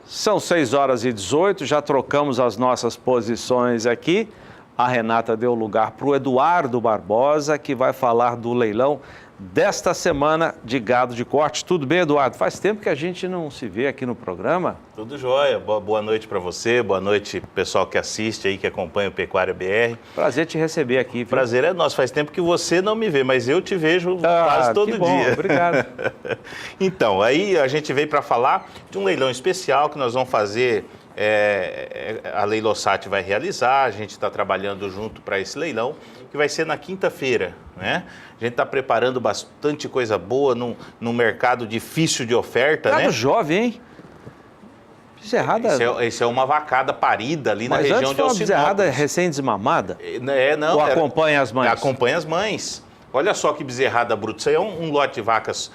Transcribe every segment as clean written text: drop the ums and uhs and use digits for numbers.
São 6h18, já trocamos as nossas posições aqui. A Renata deu lugar para o Eduardo Barbosa, que vai falar do leilão desta semana de gado de corte. Tudo bem, Eduardo? Faz tempo que a gente não se vê aqui no programa. Tudo jóia. Boa noite para você, boa noite pessoal que assiste aí, que acompanha o Pecuária BR. Prazer te receber aqui. Viu? Prazer é nosso. Faz tempo que você não me vê, mas eu te vejo quase todo que bom, dia. Obrigado. Então, aí a gente veio para falar de um leilão especial que nós vamos fazer. A Leilosat vai realizar, a gente está trabalhando junto para esse leilão, que vai ser na quinta-feira, né? A gente está preparando bastante coisa boa num mercado difícil de oferta, Gado né? jovem, hein? Bezerrada... Esse é uma vacada parida ali na região de Alcinópolis. Mas bezerrada recém-desmamada? Não. Ou acompanha as mães? Acompanha as mães. Olha só que bezerrada bruta. Isso aí é um lote de vacas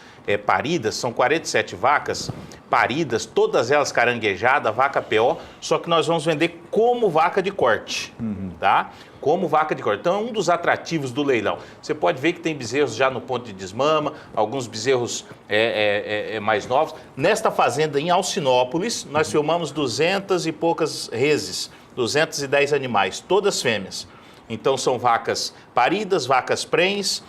paridas, são 47 vacas paridas, todas elas caranguejadas, vaca PO, só que nós vamos vender como vaca de corte, tá? Como vaca de corte. Então é um dos atrativos do leilão. Você pode ver que tem bezerros já no ponto de desmama, alguns bezerros mais novos. Nesta fazenda em Alcinópolis, nós filmamos 200 e poucas reses, 210 animais, todas fêmeas. Então são vacas paridas, vacas prens,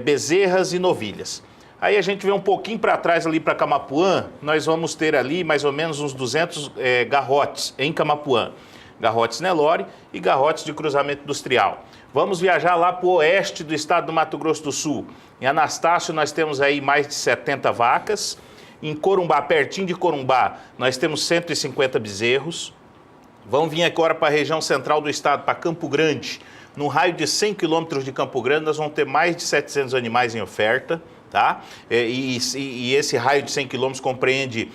bezerras e novilhas. Aí a gente vê um pouquinho para trás ali para Camapuã, nós vamos ter ali mais ou menos uns 200 garrotes em Camapuã. Garrotes Nelore e garrotes de cruzamento industrial. Vamos viajar lá para o oeste do estado do Mato Grosso do Sul. Em Anastácio nós temos aí mais de 70 vacas. Em Corumbá, pertinho de Corumbá, nós temos 150 bezerros. Vamos vir agora para a região central do estado, para Campo Grande. Num raio de 100 quilômetros de Campo Grande, nós vamos ter mais de 700 animais em oferta. Tá? E esse raio de 100 quilômetros compreende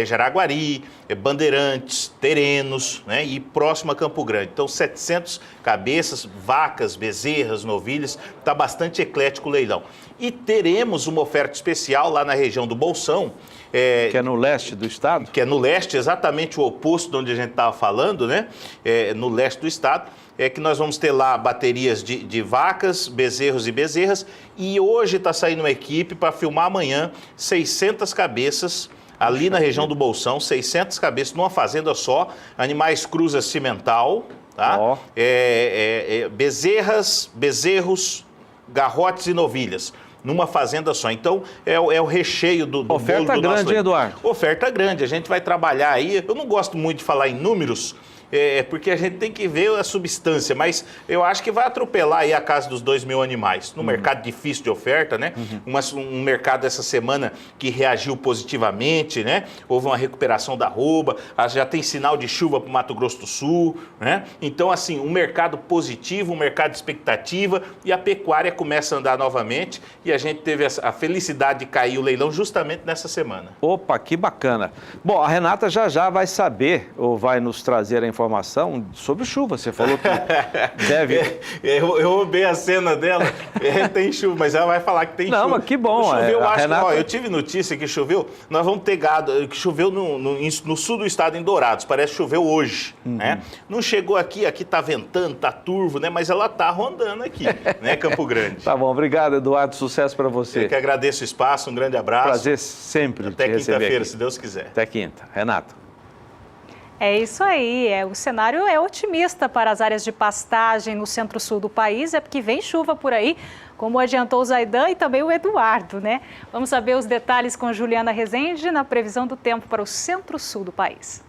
Jaraguari, Bandeirantes, Terenos, né? E próximo a Campo Grande. Então, 700 cabeças, vacas, bezerras, novilhas, está bastante eclético o leilão. E teremos uma oferta especial lá na região do Bolsão. Que é no leste do estado? Que é no leste, exatamente o oposto de onde a gente estava falando, né? No leste do estado. Que nós vamos ter lá baterias de vacas, bezerros e bezerras. E hoje está saindo uma equipe para filmar amanhã 600 cabeças ali na região do Bolsão, 600 cabeças numa fazenda só, animais cruza cimental, tá? Bezerras, bezerros, garrotes e novilhas. Numa fazenda só. Então, é o recheio do oferta bolo do grande, nosso... Eduardo. Oferta grande. A gente vai trabalhar aí. Eu não gosto muito de falar em números, porque a gente tem que ver a substância, mas eu acho que vai atropelar aí a casa dos 2.000 animais. No mercado difícil de oferta, né? Um mercado essa semana que reagiu positivamente, né? Houve uma recuperação da arroba, já tem sinal de chuva para o Mato Grosso do Sul, né? Então, assim, um mercado positivo, um mercado de expectativa, e a pecuária começa a andar novamente, e a gente teve a felicidade de cair o leilão justamente nessa semana. Opa, que bacana. Bom, a Renata já vai saber, ou vai nos trazer a informação sobre chuva. Você falou que deve... Eu roubei a cena dela. Tem chuva, mas ela vai falar que tem chuva. Não, mas que bom. Choveu, acho Renata... que, eu tive notícia que choveu. Nós vamos ter gado, que choveu no sul do estado, em Dourados. Parece que choveu hoje, né? Não chegou aqui tá ventando, tá turvo, né? Mas ela tá rondando aqui, né, Campo Grande. Tá bom, obrigado, Eduardo. Sucesso para você. Eu que agradeço o espaço, um grande abraço. Prazer sempre Até te receber quinta-feira, aqui. se Deus quiser. Até quinta. Renato. É isso aí, o cenário é otimista para as áreas de pastagem no centro-sul do país, porque vem chuva por aí, como adiantou o Zaidan e também o Eduardo, né? Vamos saber os detalhes com Juliana Rezende na previsão do tempo para o centro-sul do país.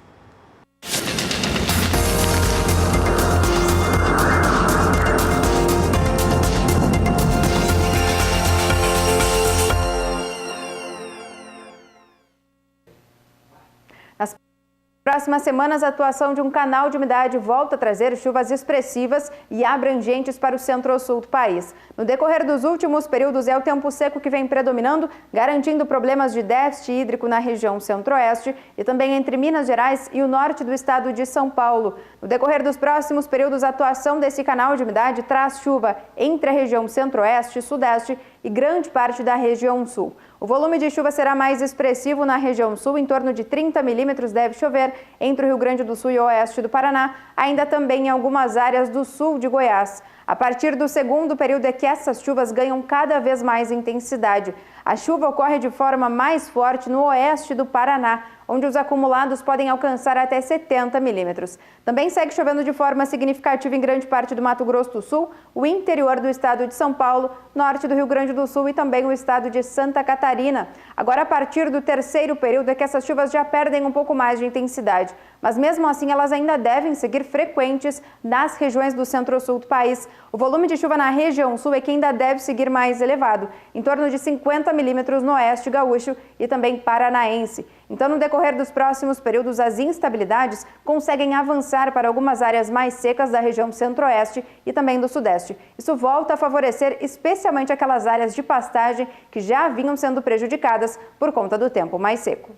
Próximas semanas, a atuação de um canal de umidade volta a trazer chuvas expressivas e abrangentes para o centro-sul do país. No decorrer dos últimos períodos, é o tempo seco que vem predominando, garantindo problemas de déficit hídrico na região centro-oeste e também entre Minas Gerais e o norte do estado de São Paulo. No decorrer dos próximos períodos, a atuação desse canal de umidade traz chuva entre a região centro-oeste e sudeste e grande parte da região sul. O volume de chuva será mais expressivo na região sul, em torno de 30 milímetros deve chover entre o Rio Grande do Sul e o oeste do Paraná, ainda também em algumas áreas do sul de Goiás. A partir do segundo período é que essas chuvas ganham cada vez mais intensidade. A chuva ocorre de forma mais forte no oeste do Paraná, onde os acumulados podem alcançar até 70 milímetros. Também segue chovendo de forma significativa em grande parte do Mato Grosso do Sul, o interior do estado de São Paulo, norte do Rio Grande do Sul e também o estado de Santa Catarina. Agora, a partir do terceiro período é que essas chuvas já perdem um pouco mais de intensidade, mas mesmo assim elas ainda devem seguir frequentes nas regiões do centro-sul do país. O volume de chuva na região sul é que ainda deve seguir mais elevado, em torno de 50 milímetros no oeste gaúcho e também paranaense. Então, no decorrer dos próximos períodos, as instabilidades conseguem avançar para algumas áreas mais secas da região centro-oeste e também do sudeste. Isso volta a favorecer especialmente aquelas áreas de pastagem que já vinham sendo prejudicadas por conta do tempo mais seco.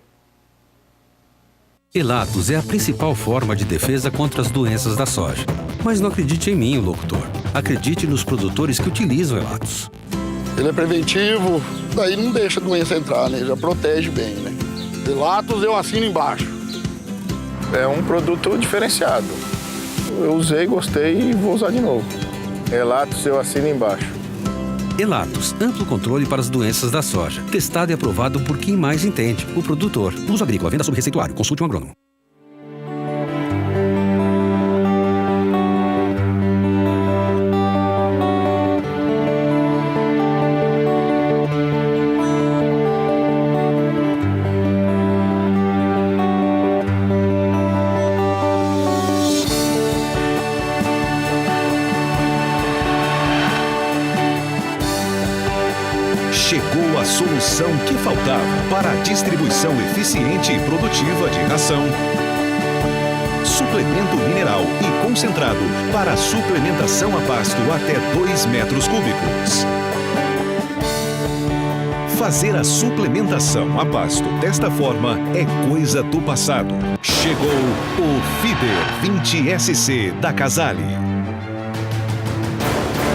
Elatos é a principal forma de defesa contra as doenças da soja. Mas não acredite em mim, locutor. Acredite nos produtores que utilizam Elatos. Ele é preventivo, daí não deixa a doença entrar, né? Já protege bem, né? Elatos eu assino embaixo. É um produto diferenciado. Eu usei, gostei e vou usar de novo. Elatos eu assino embaixo. Elatos, amplo controle para as doenças da soja. Testado e aprovado por quem mais entende, o produtor. Uso agrícola, venda sob receituário. Consulte um agrônomo. Chegou a solução que faltava para a distribuição eficiente e produtiva de ração. Suplemento mineral e concentrado para a suplementação a pasto até 2 metros cúbicos. Fazer a suplementação a pasto desta forma é coisa do passado. Chegou o Feeder 20SC da Casale.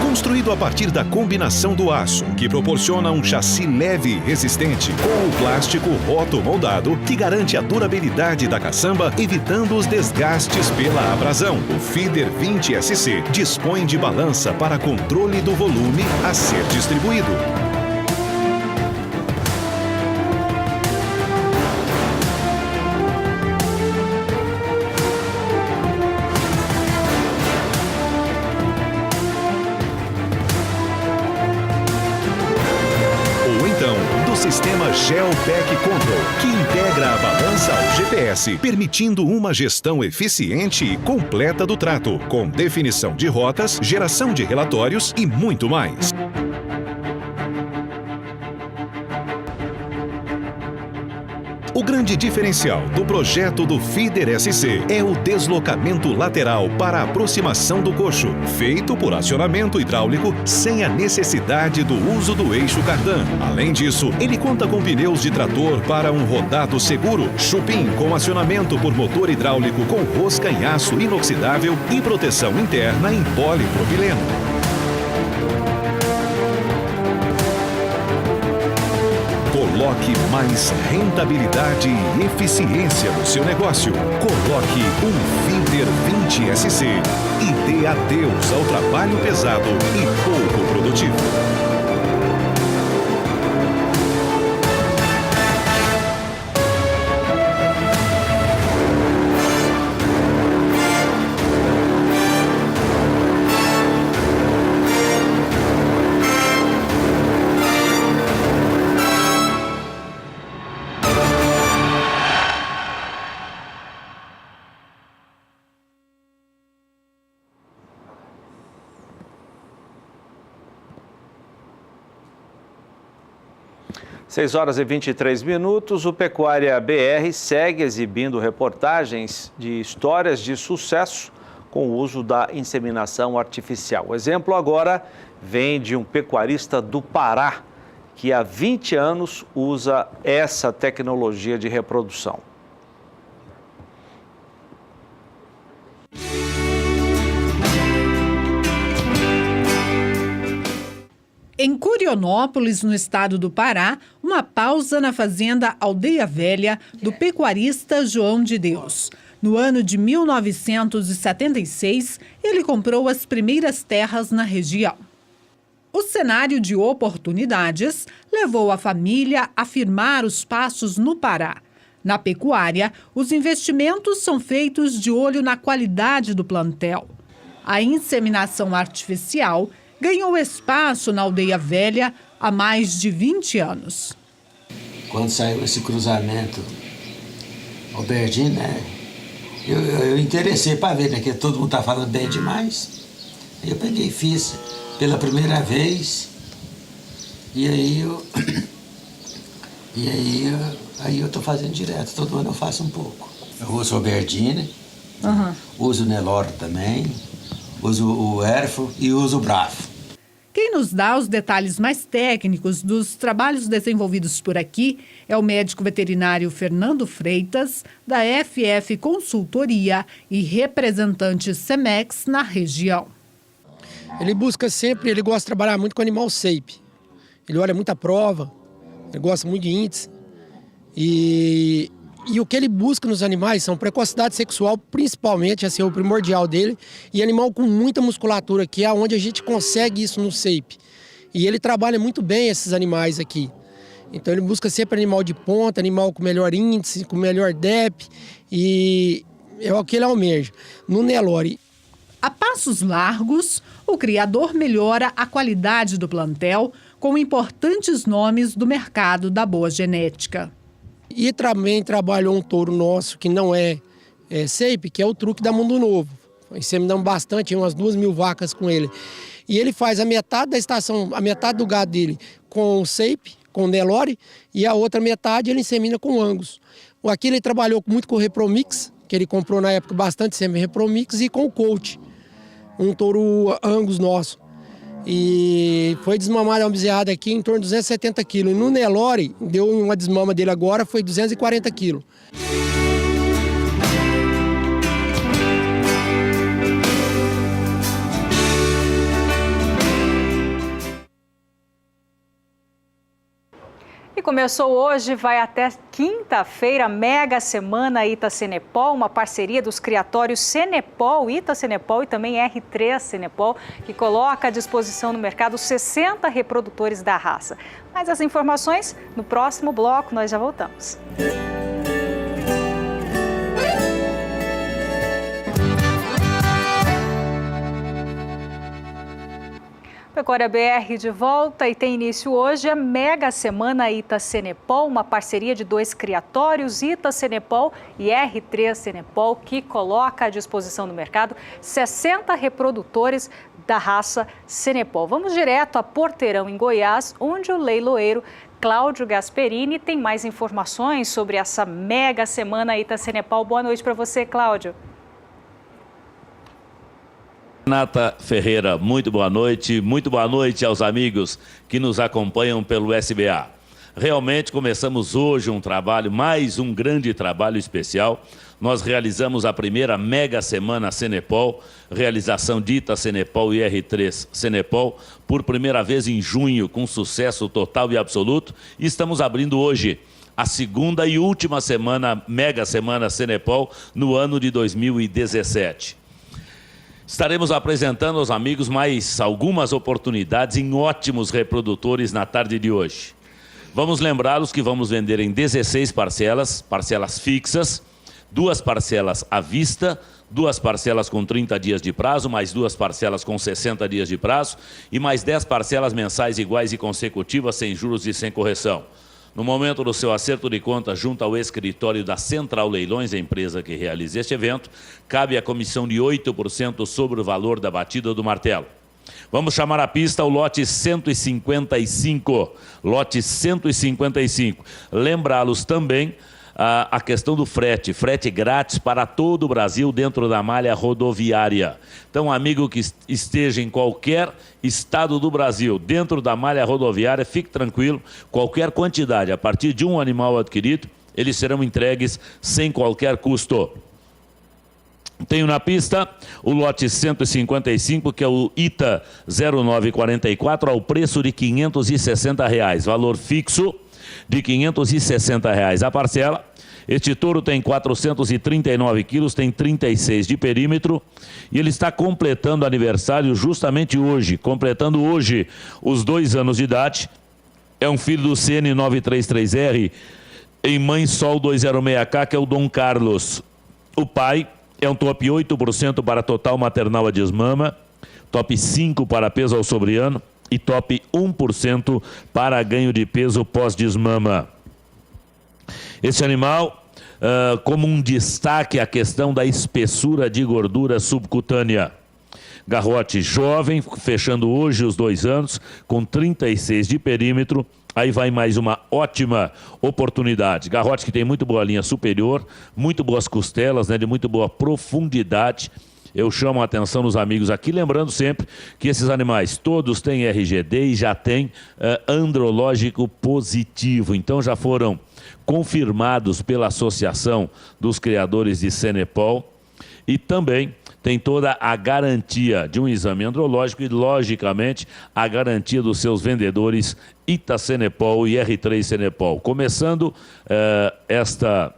Construído a partir da combinação do aço, que proporciona um chassi leve e resistente, com o plástico roto-moldado, que garante a durabilidade da caçamba, evitando os desgastes pela abrasão. O Feeder 20SC dispõe de balança para controle do volume a ser distribuído. Sistema GeoPack Control, que integra a balança ao GPS, permitindo uma gestão eficiente e completa do trato, com definição de rotas, geração de relatórios e muito mais. O grande diferencial do projeto do Feeder SC é o deslocamento lateral para a aproximação do coxo, feito por acionamento hidráulico sem a necessidade do uso do eixo cardan. Além disso, ele conta com pneus de trator para um rodado seguro, chupim com acionamento por motor hidráulico com rosca em aço inoxidável e proteção interna em polipropileno. Coloque mais rentabilidade e eficiência no seu negócio. Coloque um Feeder 20SC e dê adeus ao trabalho pesado e pouco produtivo. Seis horas e 23 minutos, o Pecuária BR segue exibindo reportagens de histórias de sucesso com o uso da inseminação artificial. O exemplo agora vem de um pecuarista do Pará, que há 20 anos usa essa tecnologia de reprodução. Em Curionópolis, no estado do Pará, uma uma pausa na fazenda Aldeia Velha do pecuarista João de Deus. No ano de 1976, ele comprou as primeiras terras na região. O cenário de oportunidades levou a família a firmar os passos no Pará. Na pecuária, os investimentos são feitos de olho na qualidade do plantel. A inseminação artificial ganhou espaço na Aldeia Velha há mais de 20 anos. Quando saiu esse cruzamento Albertine, né, eu interessei para ver, né, que todo mundo está falando bem demais. Eu peguei e fiz pela primeira vez, e aí eu estou fazendo direto, todo ano eu faço um pouco. Eu uso o Albertine, uso o Nelore também, uso o Erfo e uso o Bravo. Quem nos dá os detalhes mais técnicos dos trabalhos desenvolvidos por aqui é o médico veterinário Fernando Freitas, da FF Consultoria e representante Semex na região. Ele busca sempre, ele gosta de trabalhar muito com animal safe. Ele olha muita prova, ele gosta muito de índice. E o que ele busca nos animais são precocidade sexual, principalmente, assim, é o primordial dele, e animal com muita musculatura, que é onde a gente consegue isso no SAPE. E ele trabalha muito bem esses animais aqui. Então ele busca sempre animal de ponta, animal com melhor índice, com melhor DEP, e é o que ele almeja. No Nelore, a passos largos, o criador melhora a qualidade do plantel com importantes nomes do mercado da boa genética. E também trabalhou um touro nosso que não é SAPE, que é o Truque da Mundo Novo. Inseminamos bastante, umas 2.000 vacas com ele. E ele faz a metade da estação, a metade do gado dele com SAPE, com Nelore, e a outra metade ele insemina com Angus. Aqui ele trabalhou muito com o Repromix, que ele comprou na época bastante sêmen Repromix, e com o Colt, um touro Angus nosso. E foi desmamada uma bezerrada aqui em torno de 270 quilos. E no Nelore, deu uma desmama dele agora, foi 240 quilos. E começou hoje, vai até quinta-feira, Mega Semana Ita-Cenepol, uma parceria dos criatórios Cenepol, Ita-Cenepol e também R3 Cenepol, que coloca à disposição no mercado 60 reprodutores da raça. Mais as informações no próximo bloco, nós já voltamos. Pecuária BR de volta e tem início hoje a Mega Semana Ita-Cenepol, uma parceria de 2 criatórios, Ita-Cenepol e R3 Cenepol, que coloca à disposição do mercado 60 reprodutores da raça Cenepol. Vamos direto a Porteirão, em Goiás, onde o leiloeiro Cláudio Gasperini tem mais informações sobre essa Mega Semana Ita-Cenepol. Boa noite para você, Cláudio. Renata Ferreira, muito boa noite aos amigos que nos acompanham pelo SBA. Realmente começamos hoje um trabalho, mais um grande trabalho especial. Nós realizamos a primeira Mega Semana Cenepol, realização de Ita-Cenepol e R3 Cenepol, por primeira vez em junho, com sucesso total e absoluto. E estamos abrindo hoje a segunda e última semana, Mega Semana Cenepol, no ano de 2017. Estaremos apresentando aos amigos mais algumas oportunidades em ótimos reprodutores na tarde de hoje. Vamos lembrá-los que vamos vender em 16 parcelas, parcelas fixas, 2 parcelas à vista, 2 parcelas com 30 dias de prazo, mais 2 parcelas com 60 dias de prazo e mais 10 parcelas mensais iguais e consecutivas, sem juros e sem correção. No momento do seu acerto de conta junto ao escritório da Central Leilões, a empresa que realiza este evento, cabe a comissão de 8% sobre o valor da batida do martelo. Vamos chamar à pista o lote 155. Lote 155. Lembrá-los também a questão do frete grátis para todo o Brasil dentro da malha rodoviária. Então, amigo que esteja em qualquer estado do Brasil, dentro da malha rodoviária, fique tranquilo, qualquer quantidade, a partir de um animal adquirido, eles serão entregues sem qualquer custo. Tenho na pista o lote 155, que é o ITA 0944, ao preço de R$ 560, valor fixo, de R$ 560 a parcela. Este touro tem 439 quilos, tem 36 de perímetro e ele está completando aniversário justamente hoje, completando hoje os 2 anos de idade. É um filho do CN933R em Mãe Sol 206K, que é o Dom Carlos. O pai é um top 8% para total maternal a desmama, top 5% para peso ao sobreano e top 1% para ganho de peso pós-desmama. Esse animal, como um destaque, a questão da espessura de gordura subcutânea. Garrote jovem, fechando hoje os 2 anos, com 36 de perímetro. Aí vai mais uma ótima oportunidade. Garrote que tem muito boa linha superior, muito boas costelas, né, de muito boa profundidade. Eu chamo a atenção dos amigos aqui, lembrando sempre que esses animais todos têm RGD e já têm andrológico positivo. Então já foram confirmados pela Associação dos Criadores de Senepol e também tem toda a garantia de um exame andrológico e, logicamente, a garantia dos seus vendedores Ita Senepol e R3 Senepol. Começando esta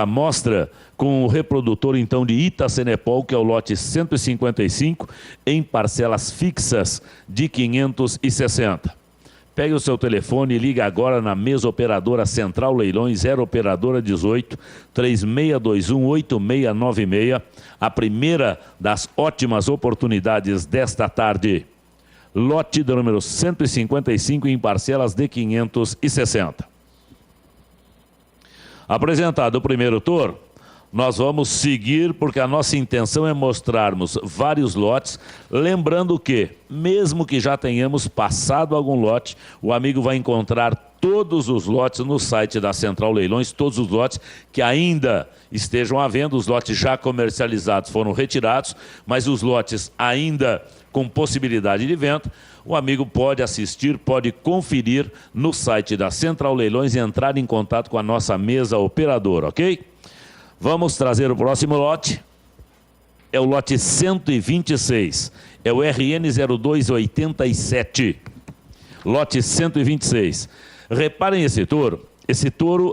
mostra com o reprodutor, então, de Ita Senepol, que é o lote 155, em parcelas fixas de 560. Pegue o seu telefone e liga agora na mesa operadora Central Leilões, 0 operadora 18 3621 8696, a primeira das ótimas oportunidades desta tarde. Lote do número 155 em parcelas de 560. Apresentado o primeiro touro, nós vamos seguir porque a nossa intenção é mostrarmos vários lotes, lembrando que, mesmo que já tenhamos passado algum lote, o amigo vai encontrar todos os lotes no site da Central Leilões, todos os lotes que ainda estejam à venda, os lotes já comercializados foram retirados, mas os lotes ainda com possibilidade de venda, o amigo pode assistir, pode conferir no site da Central Leilões e entrar em contato com a nossa mesa operadora, ok? Vamos trazer o próximo lote, é o lote 126, é o RN 0287, lote 126. Reparem esse touro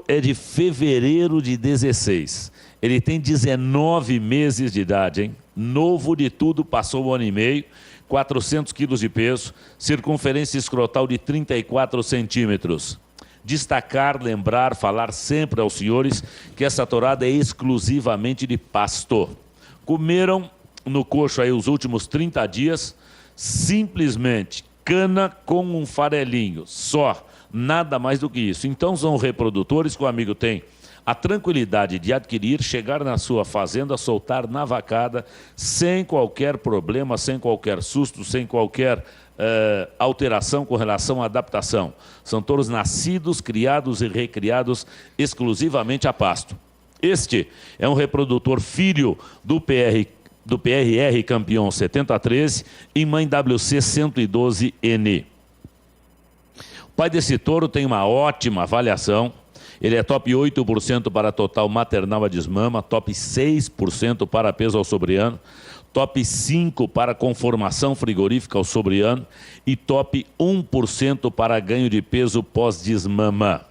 é de fevereiro de 16, ele tem 19 meses de idade, hein? Novo de tudo, passou 1 ano e meio, 400 quilos de peso, circunferência escrotal de 34 centímetros. Destacar, lembrar, falar sempre aos senhores que essa tourada é exclusivamente de pasto. Comeram no coxo aí os últimos 30 dias, simplesmente cana com um farelinho, só, nada mais do que isso. Então são reprodutores que o amigo tem a tranquilidade de adquirir, chegar na sua fazenda, soltar na vacada, sem qualquer problema, sem qualquer susto, sem qualquer alteração com relação à adaptação. São touros nascidos, criados e recriados exclusivamente a pasto. Este é um reprodutor filho do PRR campeão 7013 em mãe WC 112N. O pai desse touro tem uma ótima avaliação. Ele é top 8% para total maternal a desmama, top 6% para peso ao sobreano, top 5% para conformação frigorífica ao sobreano e top 1% para ganho de peso pós-desmama.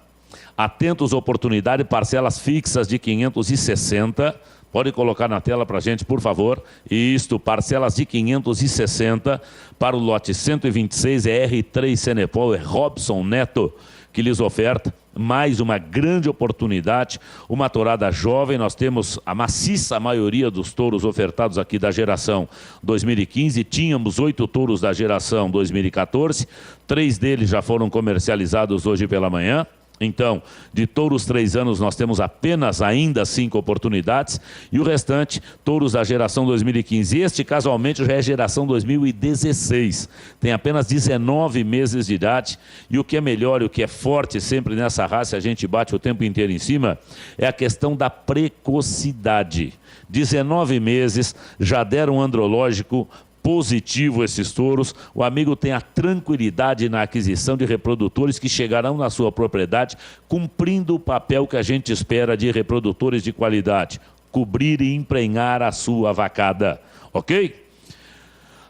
Atentos, oportunidade, parcelas fixas de 560. Pode colocar na tela para a gente, por favor. Isto, parcelas de 560 para o lote 126, é R3 Senepol, é Robson Neto que lhes oferta mais uma grande oportunidade, uma tourada jovem. Nós temos a maciça maioria dos touros ofertados aqui da geração 2015, tínhamos 8 touros da geração 2014, 3 deles já foram comercializados hoje pela manhã. Então, de touros 3 anos, nós temos apenas ainda 5 oportunidades e o restante, touros da geração 2015. Este, casualmente, já é geração 2016. Tem apenas 19 meses de idade e o que é melhor e o que é forte sempre nessa raça, a gente bate o tempo inteiro em cima, é a questão da precocidade. 19 meses, já deram um andrológico positivo esses touros. O amigo tem a tranquilidade na aquisição de reprodutores que chegarão na sua propriedade cumprindo o papel que a gente espera de reprodutores de qualidade, cobrir e emprenhar a sua vacada, ok?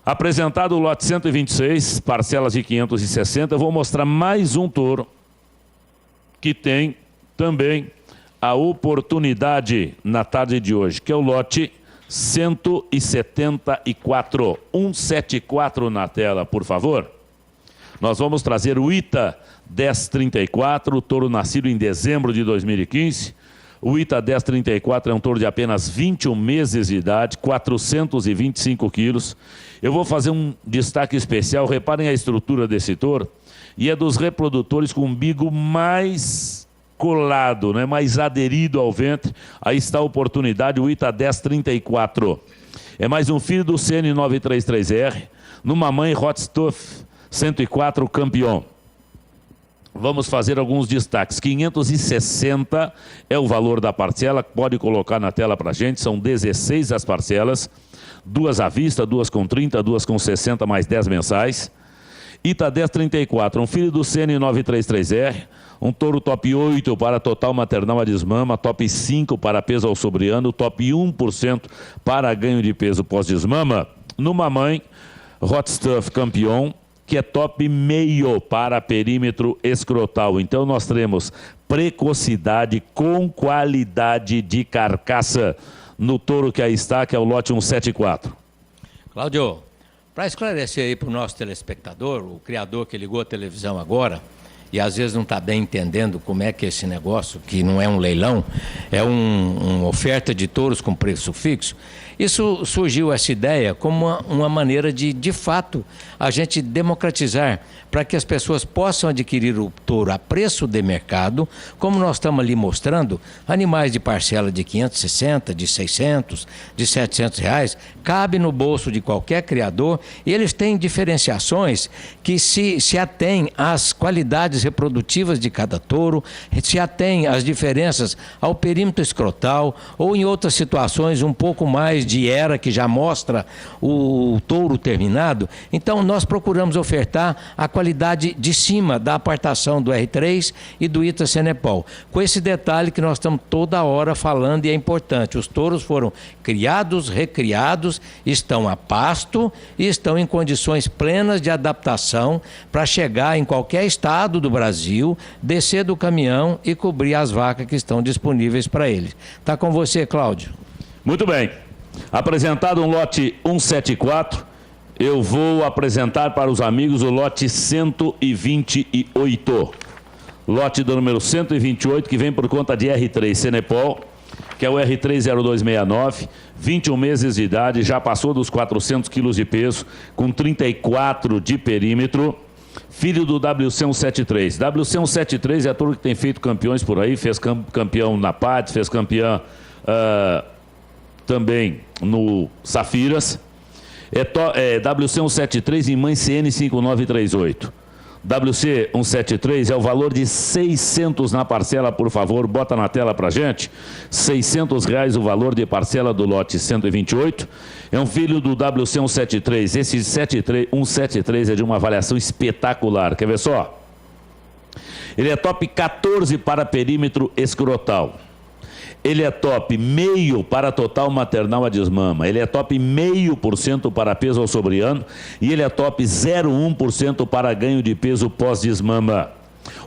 Apresentado o lote 126, parcelas de 560, eu vou mostrar mais um touro que tem também a oportunidade na tarde de hoje, que é o lote 174, 174 na tela, por favor. Nós vamos trazer o ITA 1034, o touro nascido em dezembro de 2015. O ITA 1034 é um touro de apenas 21 meses de idade, 425 quilos. Eu vou fazer um destaque especial, reparem a estrutura desse touro, e é dos reprodutores com o umbigo mais colado, né, mais aderido ao ventre. Aí está a oportunidade, o ITA 1034. É mais um filho do CN933R, numa mãe Hot Stuff 104 campeão. Vamos fazer alguns destaques. 560 é o valor da parcela, pode colocar na tela para a gente, são 16 as parcelas, 2 à vista, 2 com 30, 2 com 60, mais 10 mensais. ITA 1034, um filho do CN933R, um touro top 8 para total maternal a desmama, top 5 para peso ao sobreano, top 1% para ganho de peso pós-desmama, numa mãe Hot Stuff campeão, que é top meio para perímetro escrotal. Então nós teremos precocidade com qualidade de carcaça no touro que aí está, que é o lote 174. Cláudio, para esclarecer aí para o nosso telespectador, o criador que ligou a televisão agora, e às vezes não está bem entendendo como é que esse negócio, que não é um leilão, é uma oferta de touros com preço fixo. Isso surgiu, essa ideia, como uma maneira de fato, a gente democratizar para que as pessoas possam adquirir o touro a preço de mercado, como nós estamos ali mostrando, animais de parcela de 560, de 600, de 700 reais, cabe no bolso de qualquer criador, e eles têm diferenciações que se atêm às qualidades reprodutivas de cada touro, se atêm às diferenças ao perímetro escrotal, ou em outras situações um pouco mais de era, que já mostra o touro terminado. Então nós procuramos ofertar a qualidade de cima da apartação do R3 e do ITA Cenepol, com esse detalhe que nós estamos toda hora falando, e é importante: os touros foram criados, recriados, estão a pasto e estão em condições plenas de adaptação para chegar em qualquer estado do Brasil, descer do caminhão e cobrir as vacas que estão disponíveis para eles. Está com você, Cláudio. Muito bem. Apresentado um lote 174, eu vou apresentar para os amigos o lote 128. Lote do número 128, que vem por conta de R3 Cenepol, que é o R30269, 21 meses de idade, já passou dos 400 quilos de peso, com 34 de perímetro. Filho do WC173. WC173 é a turma que tem feito campeões por aí, fez campeão na PAD, fez campeão também no Safiras. WC173 em mãe CN5938. WC173 é o valor de 600 na parcela, por favor, bota na tela pra gente. R$600 o valor de parcela do lote 128. É um filho do WC173. Esse 173 é de uma avaliação espetacular. Quer ver só? Ele é top 14 para perímetro escrotal. Ele é top meio para total maternal a desmama. Ele é top 0,5% para peso ao sobreano. E ele é top 0,1% para ganho de peso pós-desmama.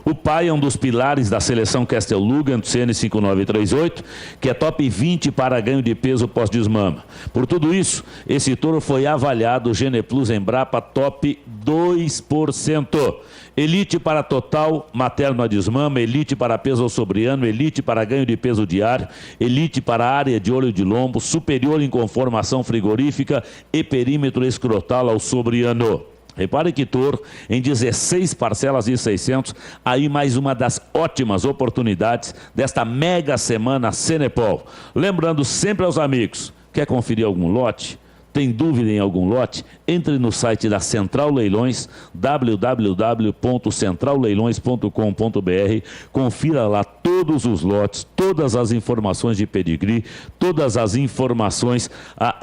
O pai é um dos pilares da seleção Castle Lugan, CN5938, que é top 20 para ganho de peso pós-desmama. Por tudo isso, esse touro foi avaliado Geneplus Embrapa top 2%. Elite para total materno a desmama, elite para peso ao sobreano, elite para ganho de peso diário, elite para área de olho de lombo, superior em conformação frigorífica e perímetro escrotal ao sobreano. Repare que touro em 16 parcelas de 600, aí mais uma das ótimas oportunidades desta mega semana Cenepol. Lembrando sempre aos amigos, quer conferir algum lote? Tem dúvida em algum lote? Entre no site da Central Leilões, www.centralleilões.com.br, confira lá todos os lotes, todas as informações de pedigree, todas as informações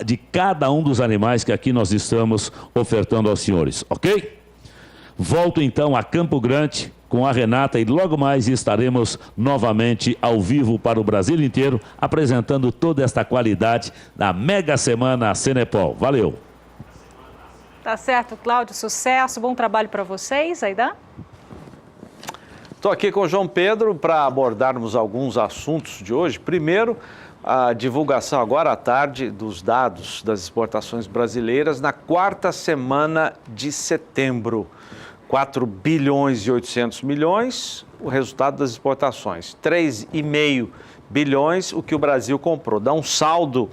de cada um dos animais que aqui nós estamos ofertando aos senhores, ok? Volto então a Campo Grande com a Renata e logo mais estaremos novamente ao vivo para o Brasil inteiro, apresentando toda esta qualidade da Mega Semana Cenepol. Valeu! Tá certo, Cláudio, sucesso, bom trabalho para vocês, Aidan. Estou aqui com o João Pedro para abordarmos alguns assuntos de hoje. Primeiro, a divulgação agora à tarde dos dados das exportações brasileiras na quarta semana de setembro. 4 bilhões e 800 milhões, o resultado das exportações. 3,5 bilhões, o que o Brasil comprou. Dá um saldo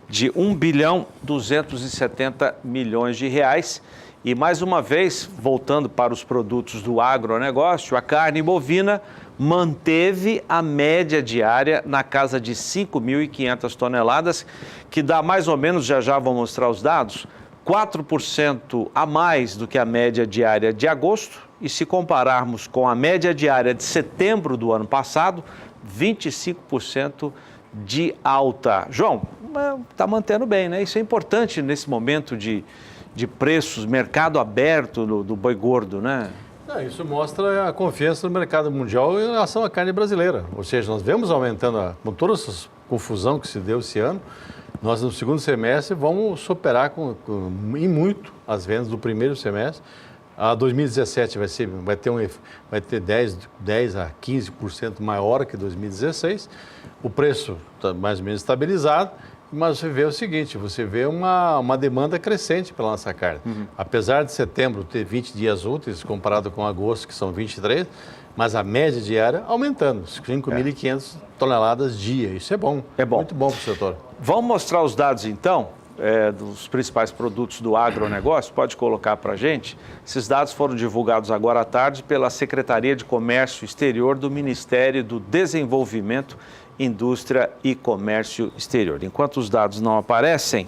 de 1 bilhão 270 milhões de reais. E mais uma vez, voltando para os produtos do agronegócio, a carne bovina manteve a média diária na casa de 5.500 toneladas, que dá mais ou menos, já vou mostrar os dados, 4% a mais do que a média diária de agosto. E se compararmos com a média diária de setembro do ano passado, 25% de alta. João, está mantendo bem, né? Isso é importante nesse momento de preços, mercado aberto do boi gordo, né? Isso mostra a confiança no mercado mundial em relação à carne brasileira. Ou seja, nós vemos aumentando, com toda essa confusão que se deu esse ano, nós no segundo semestre vamos superar em muito as vendas do primeiro semestre. A 2017 vai ter 10 a 15% maior que 2016. O preço está mais ou menos estabilizado. Mas você vê o seguinte, você vê uma demanda crescente pela nossa carne. Apesar de setembro ter 20 dias úteis, comparado com agosto, que são 23, mas a média diária aumentando, 5.500 toneladas dia. Isso é bom. É bom. Muito bom para o setor. Vamos mostrar os dados, então, dos principais produtos do agronegócio? Pode colocar para a gente. Esses dados foram divulgados agora à tarde pela Secretaria de Comércio Exterior do Ministério do Desenvolvimento, Indústria e Comércio Exterior. Enquanto os dados não aparecem,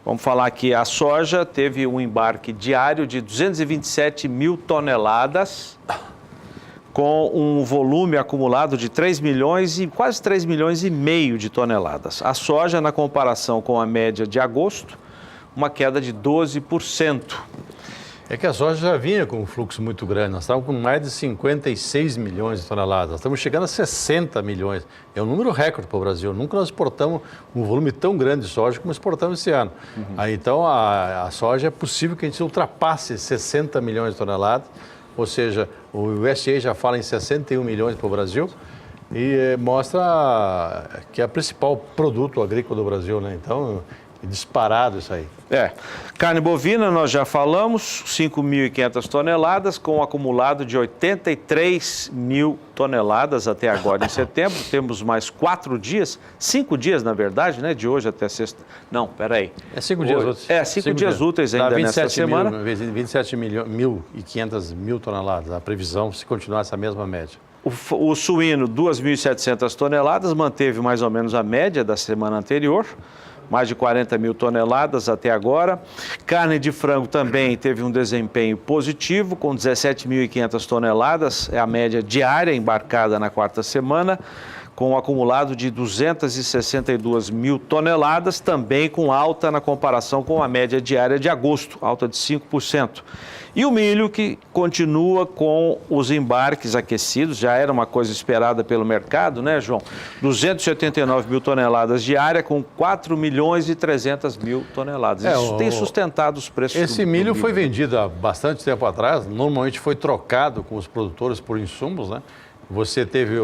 vamos falar que a soja teve um embarque diário de 227 mil toneladas, com um volume acumulado de quase 3 milhões e meio de toneladas. A soja, na comparação com a média de agosto, uma queda de 12%. É que a soja já vinha com um fluxo muito grande, nós estávamos com mais de 56 milhões de toneladas, nós estamos chegando a 60 milhões, é um número recorde para o Brasil, nunca nós exportamos um volume tão grande de soja como exportamos esse ano. Aí, então a soja é possível que a gente ultrapasse 60 milhões de toneladas, ou seja, o USDA já fala em 61 milhões para o Brasil e mostra que é o principal produto agrícola do Brasil, né? Então, disparado isso aí. Carne bovina, nós já falamos, 5.500 toneladas, com um acumulado de 83 mil toneladas até agora em setembro. Temos mais 5 dias, na verdade, né? De hoje até sexta. Não, peraí. 5 dias úteis. 5 dias úteis ainda nesta semana. 27.500 mil toneladas, a previsão se continuar essa mesma média. O suíno, 2.700 toneladas, manteve mais ou menos a média da semana anterior. Mais de 40 mil toneladas até agora. Carne de frango também teve um desempenho positivo, com 17.500 toneladas, é a média diária embarcada na quarta semana, com um acumulado de 262 mil toneladas, também com alta na comparação com a média diária de agosto, alta de 5%. E o milho, que continua com os embarques aquecidos, já era uma coisa esperada pelo mercado, né, João? 279 mil toneladas diária, com 4 milhões e 300 mil toneladas. Isso tem sustentado os preços Esse milho foi vendido há bastante tempo atrás, normalmente foi trocado com os produtores por insumos, né? Você teve,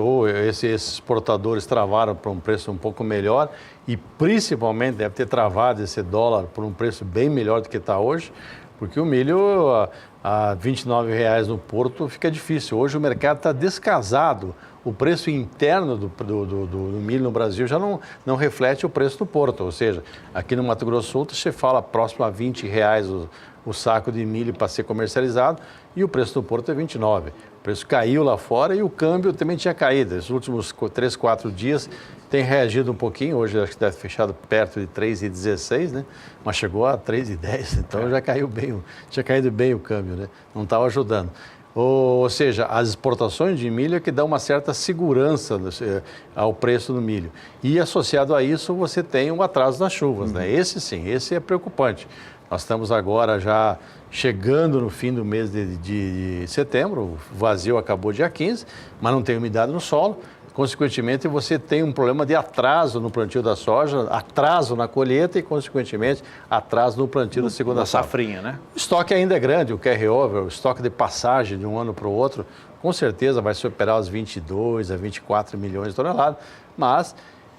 esses exportadores travaram para um preço um pouco melhor e principalmente deve ter travado esse dólar por um preço bem melhor do que está hoje, porque o milho a R$ 29,00 no porto fica difícil. Hoje o mercado está descasado, o preço interno do milho no Brasil já não reflete o preço do porto, ou seja, aqui no Mato Grosso do Sul você fala próximo a R$ 20,00 o saco de milho para ser comercializado e o preço do porto é 29. O preço caiu lá fora e o câmbio também tinha caído. Os últimos 3, 4 dias tem reagido um pouquinho. Hoje acho que deve ter fechado perto de 3,16, né? Mas chegou a 3,10, então já caiu bem, tinha caído bem o câmbio, né? Não estava ajudando. Ou seja, as exportações de milho é que dão uma certa segurança ao preço do milho. E associado a isso você tem um atraso nas chuvas, né? Esse é preocupante. Nós estamos agora já chegando no fim do mês de setembro, o vazio acabou dia 15, mas não tem umidade no solo. consequentemente você tem um problema de atraso no plantio da soja, atraso na colheita e, consequentemente, atraso no plantio da segunda safra. Safrinha, né? O estoque ainda é grande, o carry-over, o estoque de passagem de um ano para o outro, com certeza vai superar os 22 a 24 milhões de toneladas, mas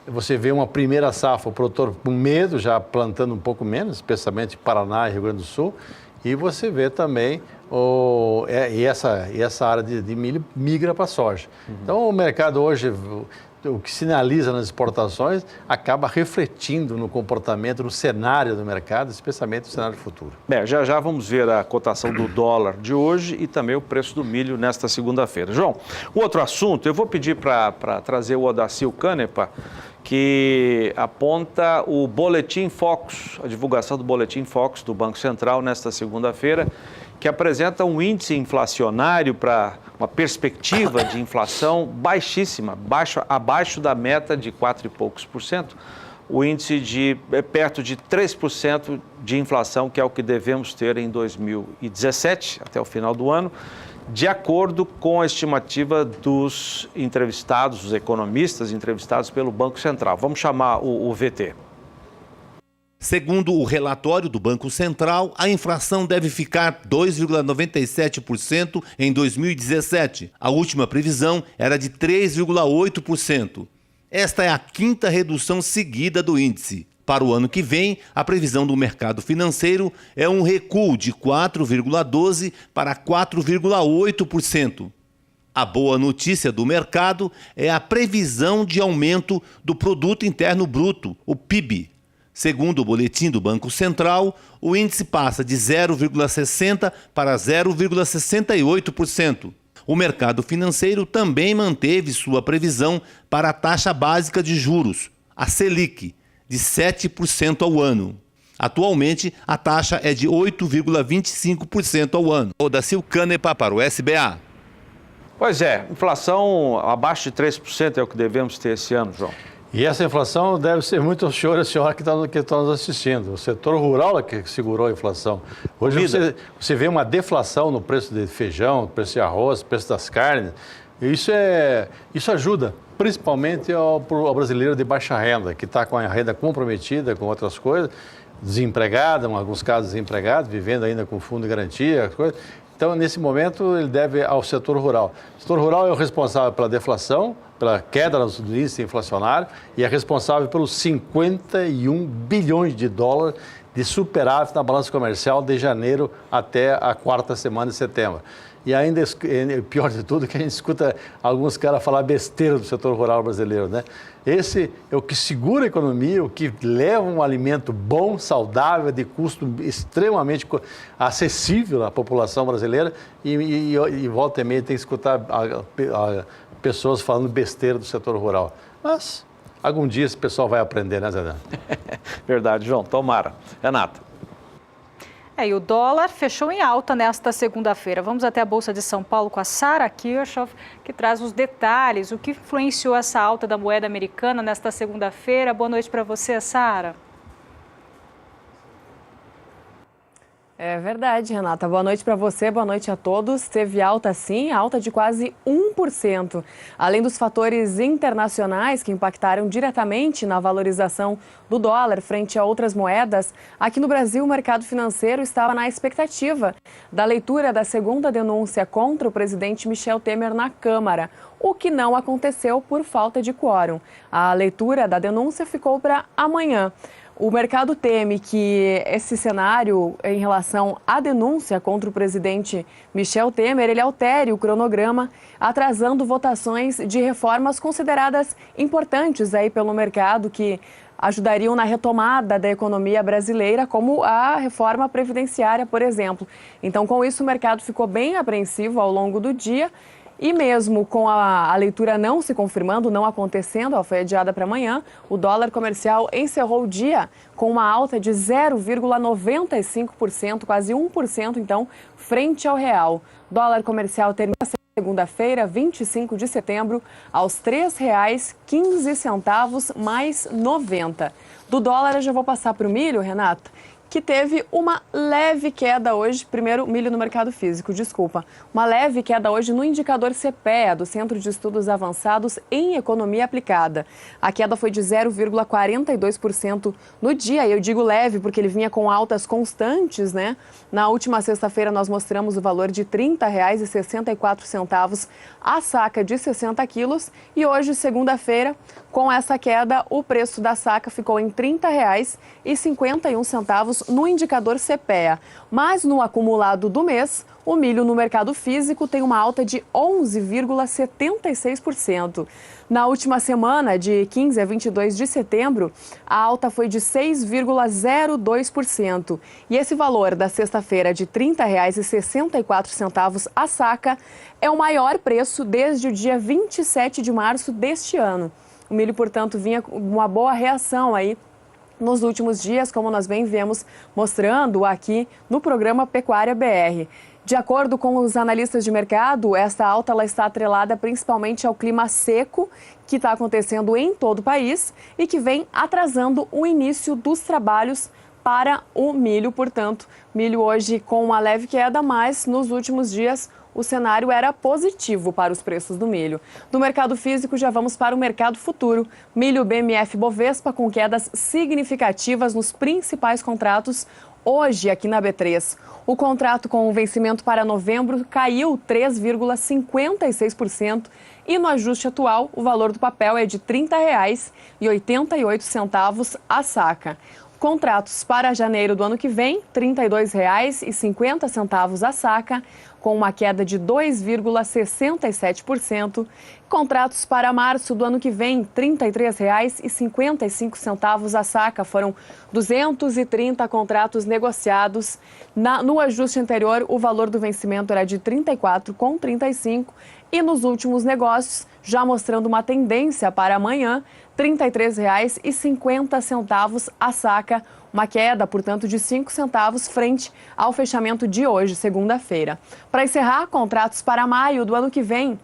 você vê uma primeira safra, o produtor com medo, já plantando um pouco menos, especialmente Paraná e Rio Grande do Sul, e você vê também essa área de milho migra para a soja. Então, o mercado hoje, o que sinaliza nas exportações, acaba refletindo no comportamento, no cenário do mercado, especialmente no cenário futuro. Já vamos ver a cotação do dólar de hoje e também o preço do milho nesta segunda-feira. João, o outro assunto, eu vou pedir para trazer o Odacil Canepa, que aponta o Boletim Focus, a divulgação do Boletim Focus do Banco Central nesta segunda-feira, que apresenta um índice inflacionário para uma perspectiva de inflação baixíssima, abaixo da meta de 4 e poucos por cento, o índice de perto de 3% de inflação, que é o que devemos ter em 2017, até o final do ano, de acordo com a estimativa dos entrevistados, os economistas entrevistados pelo Banco Central. Vamos chamar o VT. Segundo o relatório do Banco Central, a inflação deve ficar 2,97% em 2017. A última previsão era de 3,8%. Esta é a quinta redução seguida do índice. Para o ano que vem, a previsão do mercado financeiro é um recuo de 4,12% para 4,8%. A boa notícia do mercado é a previsão de aumento do Produto Interno Bruto, o PIB. Segundo o boletim do Banco Central, o índice passa de 0,60% para 0,68%. O mercado financeiro também manteve sua previsão para a taxa básica de juros, a Selic, de 7% ao ano. Atualmente, a taxa é de 8,25% ao ano. Odacil Canepa para o SBA. Pois é, inflação abaixo de 3% é o que devemos ter esse ano, João. E essa inflação deve ser muito senhor e senhora que estão nos assistindo. O setor rural é que segurou a inflação. Hoje você vê uma deflação no preço de feijão, no preço de arroz, no preço das carnes. Isso ajuda, principalmente ao brasileiro de baixa renda, que está com a renda comprometida com outras coisas, desempregado, em alguns casos desempregado, vivendo ainda com fundo de garantia, coisas. Então, nesse momento, ele deve ao setor rural. O setor rural é o responsável pela deflação, pela queda do índice inflacionário e é responsável pelos 51 bilhões de dólares de superávit na balança comercial de janeiro até a quarta semana de setembro. E ainda, pior de tudo, que a gente escuta alguns caras falar besteira do setor rural brasileiro, né? Esse é o que segura a economia, o que leva um alimento bom, saudável, de custo extremamente acessível à população brasileira e volta e meia tem que escutar pessoas falando besteira do setor rural. Mas algum dia esse pessoal vai aprender, né, Zé? Verdade, João. Tomara. Renata. E o dólar fechou em alta nesta segunda-feira. Vamos até a Bolsa de São Paulo com a Sara Kirchhoff, que traz os detalhes, o que influenciou essa alta da moeda americana nesta segunda-feira. Boa noite para você, Sara. É verdade, Renata. Boa noite para você, boa noite a todos. Teve alta sim, alta de quase 1%. Além dos fatores internacionais que impactaram diretamente na valorização do dólar frente a outras moedas, aqui no Brasil o mercado financeiro estava na expectativa da leitura da segunda denúncia contra o presidente Michel Temer na Câmara, o que não aconteceu por falta de quórum. A leitura da denúncia ficou para amanhã. O mercado teme que esse cenário em relação à denúncia contra o presidente Michel Temer, ele altere o cronograma, atrasando votações de reformas consideradas importantes aí pelo mercado, que ajudariam na retomada da economia brasileira, como a reforma previdenciária, por exemplo. Então, com isso, o mercado ficou bem apreensivo ao longo do dia. E mesmo com a leitura não se confirmando, não acontecendo, ela foi adiada para amanhã, o dólar comercial encerrou o dia com uma alta de 0,95%, quase 1%, então, frente ao real. Dólar comercial termina segunda-feira, 25 de setembro, aos R$ 3,15 mais 90. Do dólar eu já vou passar para o milho, Renata, que teve uma leve queda hoje, primeiro milho no mercado físico, uma leve queda hoje no indicador CPEA, do Centro de Estudos Avançados em Economia Aplicada. A queda foi de 0,42% no dia, e eu digo leve porque ele vinha com altas constantes, né? Na última sexta-feira nós mostramos o valor de R$ 30,64 a saca de 60 quilos, e hoje, segunda-feira, com essa queda, o preço da saca ficou em R$ 30,51 no indicador CPEA. Mas no acumulado do mês, o milho no mercado físico tem uma alta de 11,76%. Na última semana, de 15 a 22 de setembro, a alta foi de 6,02%. E esse valor da sexta-feira de R$ 30,64 a saca é o maior preço desde o dia 27 de março deste ano. O milho, portanto, vinha com uma boa reação aí nos últimos dias, como nós bem viemos mostrando aqui no programa Pecuária BR. De acordo com os analistas de mercado, esta alta ela está atrelada principalmente ao clima seco que está acontecendo em todo o país e que vem atrasando o início dos trabalhos para o milho. Portanto, milho hoje com uma leve queda, mas nos últimos dias o cenário era positivo para os preços do milho. Do mercado físico, já vamos para o mercado futuro. Milho BMF Bovespa com quedas significativas nos principais contratos hoje aqui na B3. O contrato com o vencimento para novembro caiu 3,56% e no ajuste atual o valor do papel é de R$ 30,88 a saca. Contratos para janeiro do ano que vem, R$ 32,50 a saca, com uma queda de 2,67%. Contratos para março do ano que vem, R$ 33,55 a saca. Foram 230 contratos negociados. No ajuste anterior, o valor do vencimento era de R$ 34,35. E nos últimos negócios, já mostrando uma tendência para amanhã, R$ 33,50 a saca, uma queda, portanto, de 5 centavos frente ao fechamento de hoje, segunda-feira. Para encerrar, contratos para maio do ano que vem,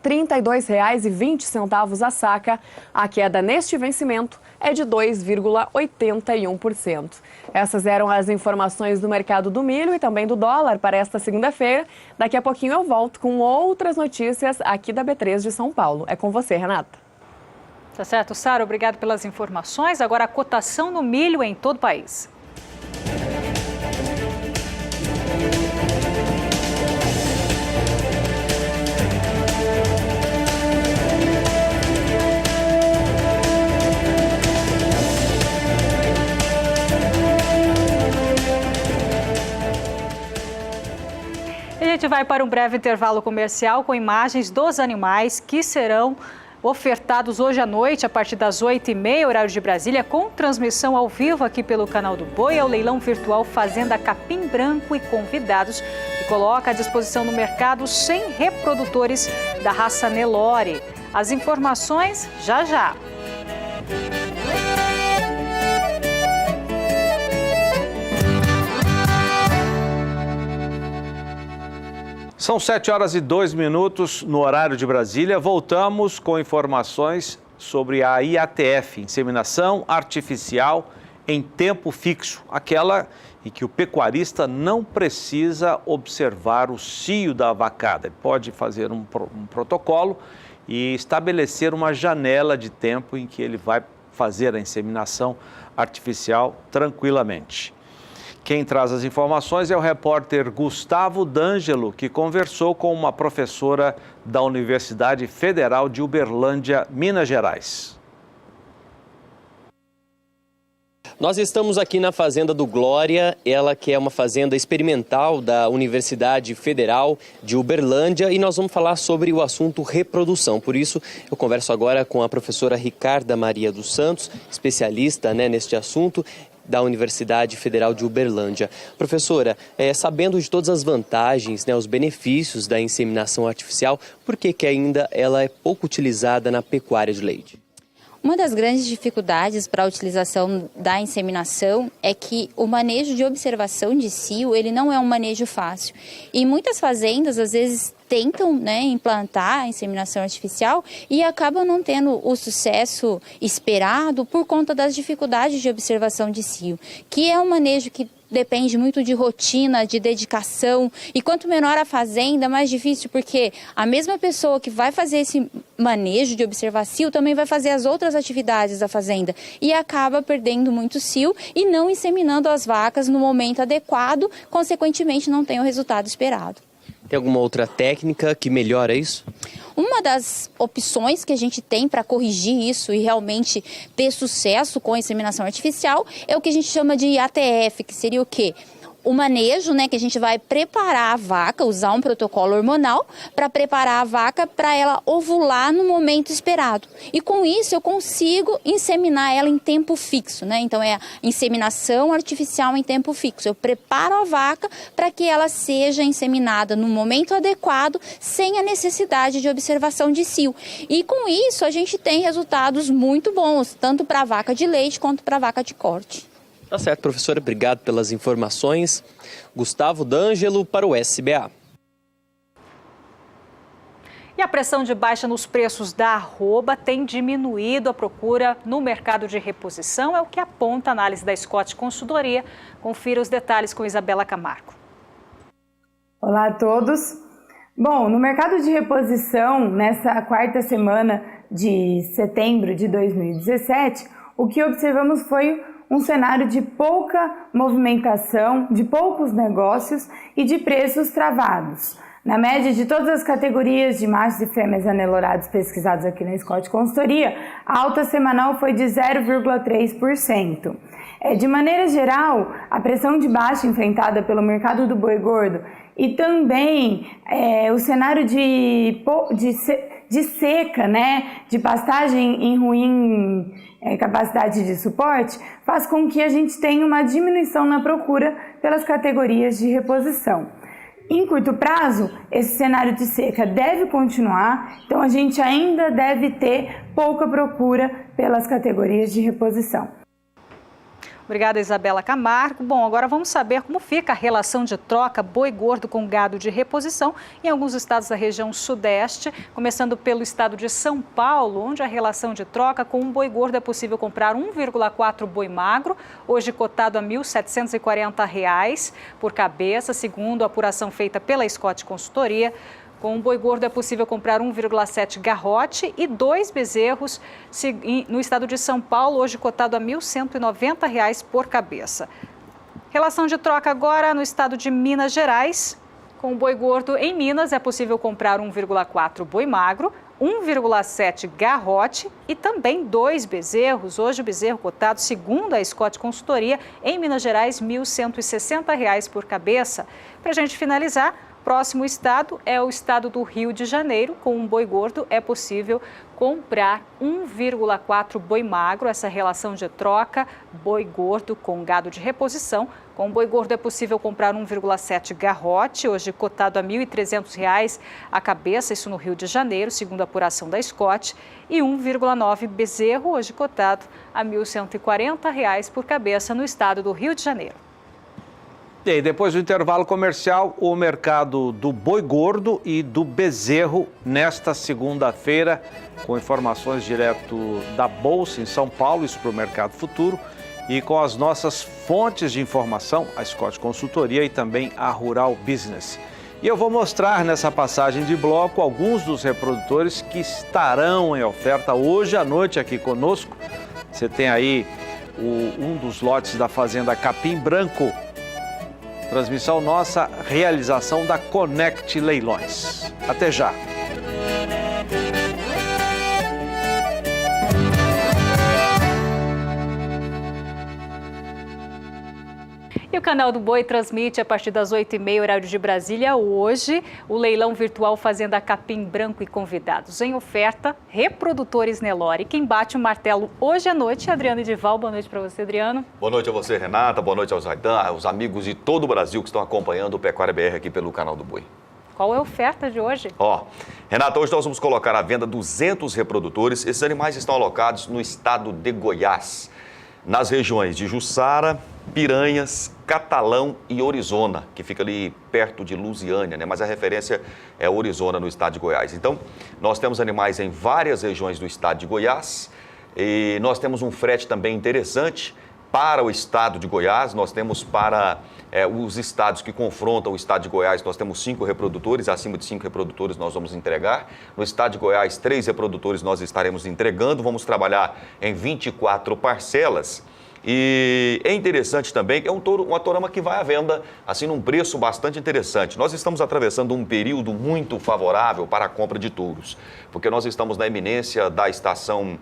R$ 32,20 a saca. A queda neste vencimento é de 2,81%. Essas eram as informações do mercado do milho e também do dólar para esta segunda-feira. Daqui a pouquinho eu volto com outras notícias aqui da B3 de São Paulo. É com você, Renata. Tá certo, Sara, obrigado pelas informações. Agora a cotação no milho em todo o país. A gente vai para um breve intervalo comercial com imagens dos animais que serão ofertados hoje à noite, a partir das 8h30, horário de Brasília, com transmissão ao vivo aqui pelo canal do Boi, ao leilão virtual Fazenda Capim Branco e convidados, que coloca à disposição no mercado 100 reprodutores da raça Nelore. As informações já já. São 7h02 no horário de Brasília. Voltamos com informações sobre a IATF, inseminação artificial em tempo fixo, aquela em que o pecuarista não precisa observar o cio da vacada. Ele pode fazer um protocolo e estabelecer uma janela de tempo em que ele vai fazer a inseminação artificial tranquilamente. Quem traz as informações é o repórter Gustavo D'Angelo, que conversou com uma professora da Universidade Federal de Uberlândia, Minas Gerais. Nós estamos aqui na Fazenda do Glória, ela que é uma fazenda experimental da Universidade Federal de Uberlândia, e nós vamos falar sobre o assunto reprodução. Por isso, eu converso agora com a professora Ricarda Maria dos Santos, especialista neste assunto, da Universidade Federal de Uberlândia. Professora, sabendo de todas as vantagens, os benefícios da inseminação artificial, por que ainda ela é pouco utilizada na pecuária de leite? Uma das grandes dificuldades para a utilização da inseminação é que o manejo de observação de cio, ele não é um manejo fácil. E muitas fazendas, às vezes, tentam, né, implantar a inseminação artificial e acabam não tendo o sucesso esperado por conta das dificuldades de observação de cio, que é um manejo que depende muito de rotina, de dedicação, e quanto menor a fazenda, mais difícil, porque a mesma pessoa que vai fazer esse manejo de observar cio também vai fazer as outras atividades da fazenda e acaba perdendo muito cio e não inseminando as vacas no momento adequado, consequentemente não tem o resultado esperado. Tem alguma outra técnica que melhora isso? Uma das opções que a gente tem para corrigir isso e realmente ter sucesso com a inseminação artificial é o que a gente chama de ATF, que seria o quê? O manejo, né, que a gente vai preparar a vaca, usar um protocolo hormonal para preparar a vaca para ela ovular no momento esperado. E com isso eu consigo inseminar ela em tempo fixo, né? Então é a inseminação artificial em tempo fixo. Eu preparo a vaca para que ela seja inseminada no momento adequado, sem a necessidade de observação de cio. E com isso a gente tem resultados muito bons, tanto para a vaca de leite quanto para a vaca de corte. Tá certo, professora. Obrigado pelas informações. Gustavo D'Angelo para o SBA. E a pressão de baixa nos preços da arroba tem diminuído a procura no mercado de reposição, é o que aponta a análise da Scott Consultoria. Confira os detalhes com Isabela Camargo. Olá a todos. Bom, no mercado de reposição, nessa quarta semana de setembro de 2017, o que observamos foi um cenário de pouca movimentação, de poucos negócios e de preços travados. Na média de todas as categorias de machos e fêmeas anelorados pesquisados aqui na Scott Consultoria, a alta semanal foi de 0,3%. De maneira geral, a pressão de baixa enfrentada pelo mercado do boi gordo e também o cenário de seca, né, de pastagem em ruim capacidade de suporte, faz com que a gente tenha uma diminuição na procura pelas categorias de reposição. Em curto prazo, esse cenário de seca deve continuar, então a gente ainda deve ter pouca procura pelas categorias de reposição. Obrigada, Isabela Camargo. Bom, agora vamos saber como fica a relação de troca boi gordo com gado de reposição em alguns estados da região sudeste, começando pelo estado de São Paulo, onde a relação de troca com um boi gordo é possível comprar 1,4 boi magro, hoje cotado a R$ 1.740 por cabeça, segundo a apuração feita pela Scott Consultoria. Com um boi gordo é possível comprar 1,7 garrote e 2 bezerros no estado de São Paulo, hoje cotado a R$ 1.190 por cabeça. Relação de troca agora no estado de Minas Gerais. Com o boi gordo em Minas é possível comprar 1,4 boi magro, 1,7 garrote e também 2 bezerros. Hoje o bezerro cotado, segundo a Scott Consultoria, em Minas Gerais, R$ 1.160 por cabeça. Para a gente finalizar, próximo estado é o estado do Rio de Janeiro. Com um boi gordo é possível comprar 1,4 boi magro, essa relação de troca, boi gordo com gado de reposição. Com boi gordo é possível comprar 1,7 garrote, hoje cotado a R$ 1.300 a cabeça, isso no Rio de Janeiro, segundo a apuração da Scott, e 1,9 bezerro, hoje cotado a R$ 1.140 por cabeça no estado do Rio de Janeiro. E aí, depois do intervalo comercial, o mercado do boi gordo e do bezerro nesta segunda-feira, com informações direto da Bolsa em São Paulo, isso para o Mercado Futuro, e com as nossas fontes de informação, a Scott Consultoria e também a Rural Business. E eu vou mostrar nessa passagem de bloco alguns dos reprodutores que estarão em oferta hoje à noite aqui conosco. Você tem aí um dos lotes da Fazenda Capim Branco. Transmissão nossa, realização da Connect Leilões. Até já! E o Canal do Boi transmite a partir das 8h30, horário de Brasília, hoje, o leilão virtual Fazenda Capim Branco e convidados. Em oferta, reprodutores Nelore. Quem bate o martelo hoje à noite é Adriano Edival. Boa noite para você, Adriano. Boa noite a você, Renata. Boa noite ao Zaidan, aos amigos de todo o Brasil que estão acompanhando o Pecuária BR aqui pelo Canal do Boi. Qual é a oferta de hoje? Renata, hoje nós vamos colocar à venda 200 reprodutores. Esses animais estão alocados no estado de Goiás. nas regiões de Jussara, Piranhas, Catalão e Orizona, que fica ali perto de Lusiânia, né? Mas a referência é Orizona, no estado de Goiás. Então, nós temos animais em várias regiões do estado de Goiás e nós temos um frete também interessante para o estado de Goiás. Nós temos para os estados que confrontam o estado de Goiás, nós temos 5 reprodutores, acima de 5 reprodutores nós vamos entregar. No estado de Goiás, 3 reprodutores nós estaremos entregando, vamos trabalhar em 24 parcelas. E é interessante também que é uma torama que vai à venda assim num preço bastante interessante. Nós estamos atravessando um período muito favorável para a compra de touros, porque nós estamos na iminência da estação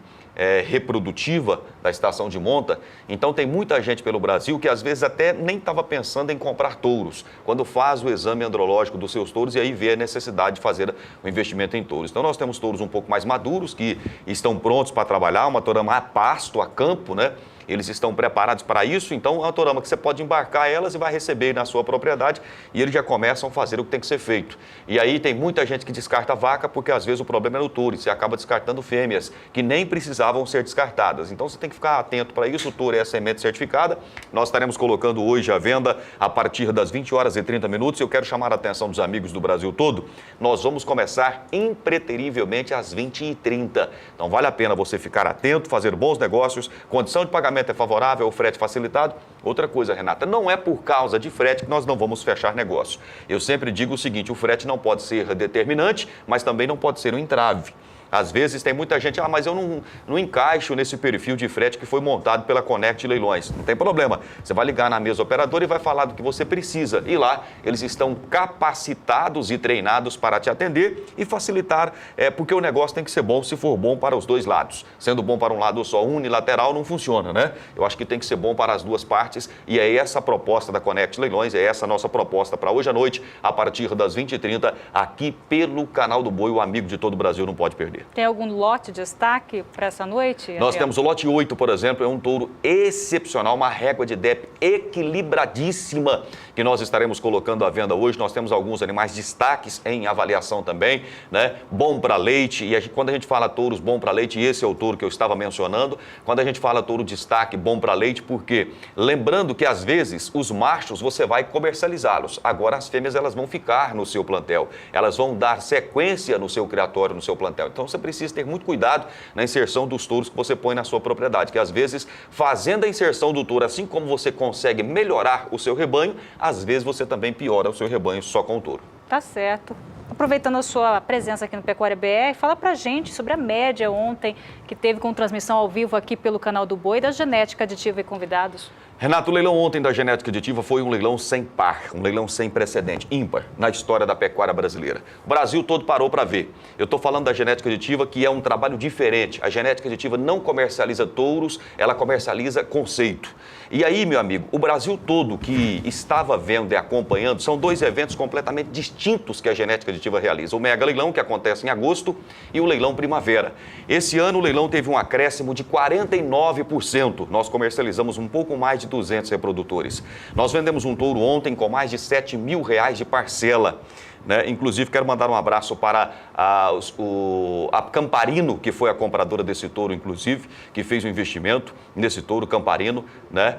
reprodutiva, da estação de monta. Então tem muita gente pelo Brasil que às vezes até nem estava pensando em comprar touros, quando faz o exame andrológico dos seus touros e aí vê a necessidade de fazer o investimento em touros. Então nós temos touros um pouco mais maduros que estão prontos para trabalhar, uma torama a pasto, a campo, né? Eles estão preparados para isso, então é uma torama que você pode embarcar elas e vai receber na sua propriedade e eles já começam a fazer o que tem que ser feito. E aí tem muita gente que descarta vaca porque às vezes o problema é no touro e você acaba descartando fêmeas que nem precisavam ser descartadas. Então você tem que ficar atento para isso, o touro é a semente certificada. Nós estaremos colocando hoje à venda a partir das 20 horas e 30 minutos. Eu quero chamar a atenção dos amigos do Brasil todo. Nós vamos começar impreterivelmente às 20h30. Então vale a pena você ficar atento, fazer bons negócios, condição de pagamento é favorável, o frete facilitado. Outra coisa, Renata, não é por causa de frete que nós não vamos fechar negócio. Eu sempre digo o seguinte, o frete não pode ser determinante, mas também não pode ser um entrave. Às vezes tem muita gente, mas eu não encaixo nesse perfil de frete que foi montado pela Connect Leilões. Não tem problema. Você vai ligar na mesa operadora e vai falar do que você precisa. E lá eles estão capacitados e treinados para te atender e facilitar, porque o negócio tem que ser bom se for bom para os dois lados. Sendo bom para um lado só, unilateral, não funciona, né? Eu acho que tem que ser bom para as duas partes e é essa a proposta da Connect Leilões, é essa a nossa proposta para hoje à noite, a partir das 20h30, aqui pelo Canal do Boi, o amigo de todo o Brasil não pode perder. Tem algum lote de destaque para essa noite? Nós temos o lote 8, por exemplo, é um touro excepcional, uma régua de DEP equilibradíssima que nós estaremos colocando à venda hoje. Nós temos alguns animais destaques em avaliação também, né? Bom para leite, e quando a gente fala touros bom para leite, esse é o touro que eu estava mencionando. Quando a gente fala touro destaque bom para leite, porque lembrando que às vezes os machos você vai comercializá-los, agora as fêmeas elas vão ficar no seu plantel, elas vão dar sequência no seu criatório, no seu plantel. Então você precisa ter muito cuidado na inserção dos touros que você põe na sua propriedade, que às vezes, fazendo a inserção do touro, assim como você consegue melhorar o seu rebanho, às vezes você também piora o seu rebanho só com o touro. Tá certo. Aproveitando a sua presença aqui no Pecuária BR, fala pra gente sobre a média ontem que teve com transmissão ao vivo aqui pelo Canal do Boi da genética aditiva e convidados. Renato, o leilão ontem da genética aditiva foi um leilão sem par, um leilão sem precedente, ímpar, na história da pecuária brasileira. O Brasil todo parou para ver. Eu estou falando da genética aditiva, que é um trabalho diferente. A genética aditiva não comercializa touros, ela comercializa conceito. E aí, meu amigo, o Brasil todo que estava vendo e acompanhando, são dois eventos completamente distintos que a genética aditiva realiza. O mega leilão, que acontece em agosto, e o leilão primavera. Esse ano o leilão teve um acréscimo de 49%. Nós comercializamos um pouco mais de 200 reprodutores. Nós vendemos um touro ontem com mais de R$7 mil de parcela. Né? Inclusive, quero mandar um abraço para a Camparino, que foi a compradora desse touro, inclusive, que fez um investimento nesse touro Camparino, né?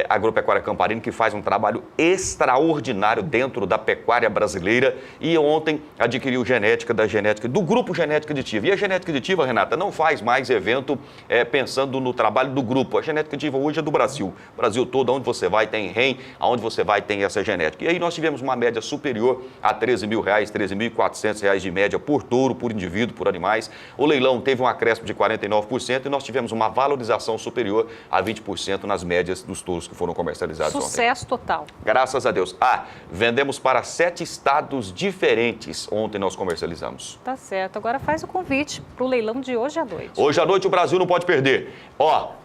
Agropecuária Camparino, que faz um trabalho extraordinário dentro da pecuária brasileira e ontem adquiriu genética do grupo Genética Aditiva. E a genética aditiva, Renata, não faz mais evento pensando no trabalho do grupo. A genética aditiva hoje é do Brasil. O Brasil todo, onde você vai, tem REM, aonde você vai, tem essa genética. E aí nós tivemos uma média superior a R$13 mil, R$13.400 de média por touro, por indivíduo, por animais. O leilão teve um acréscimo de 49% e nós tivemos uma valorização superior a 20% nas médias dos touros que foram comercializados ontem. Sucesso total. Graças a Deus. Vendemos para 7 estados diferentes. Ontem nós comercializamos. Tá certo. Agora faz o convite para o leilão de hoje à noite. Hoje à noite o Brasil não pode perder.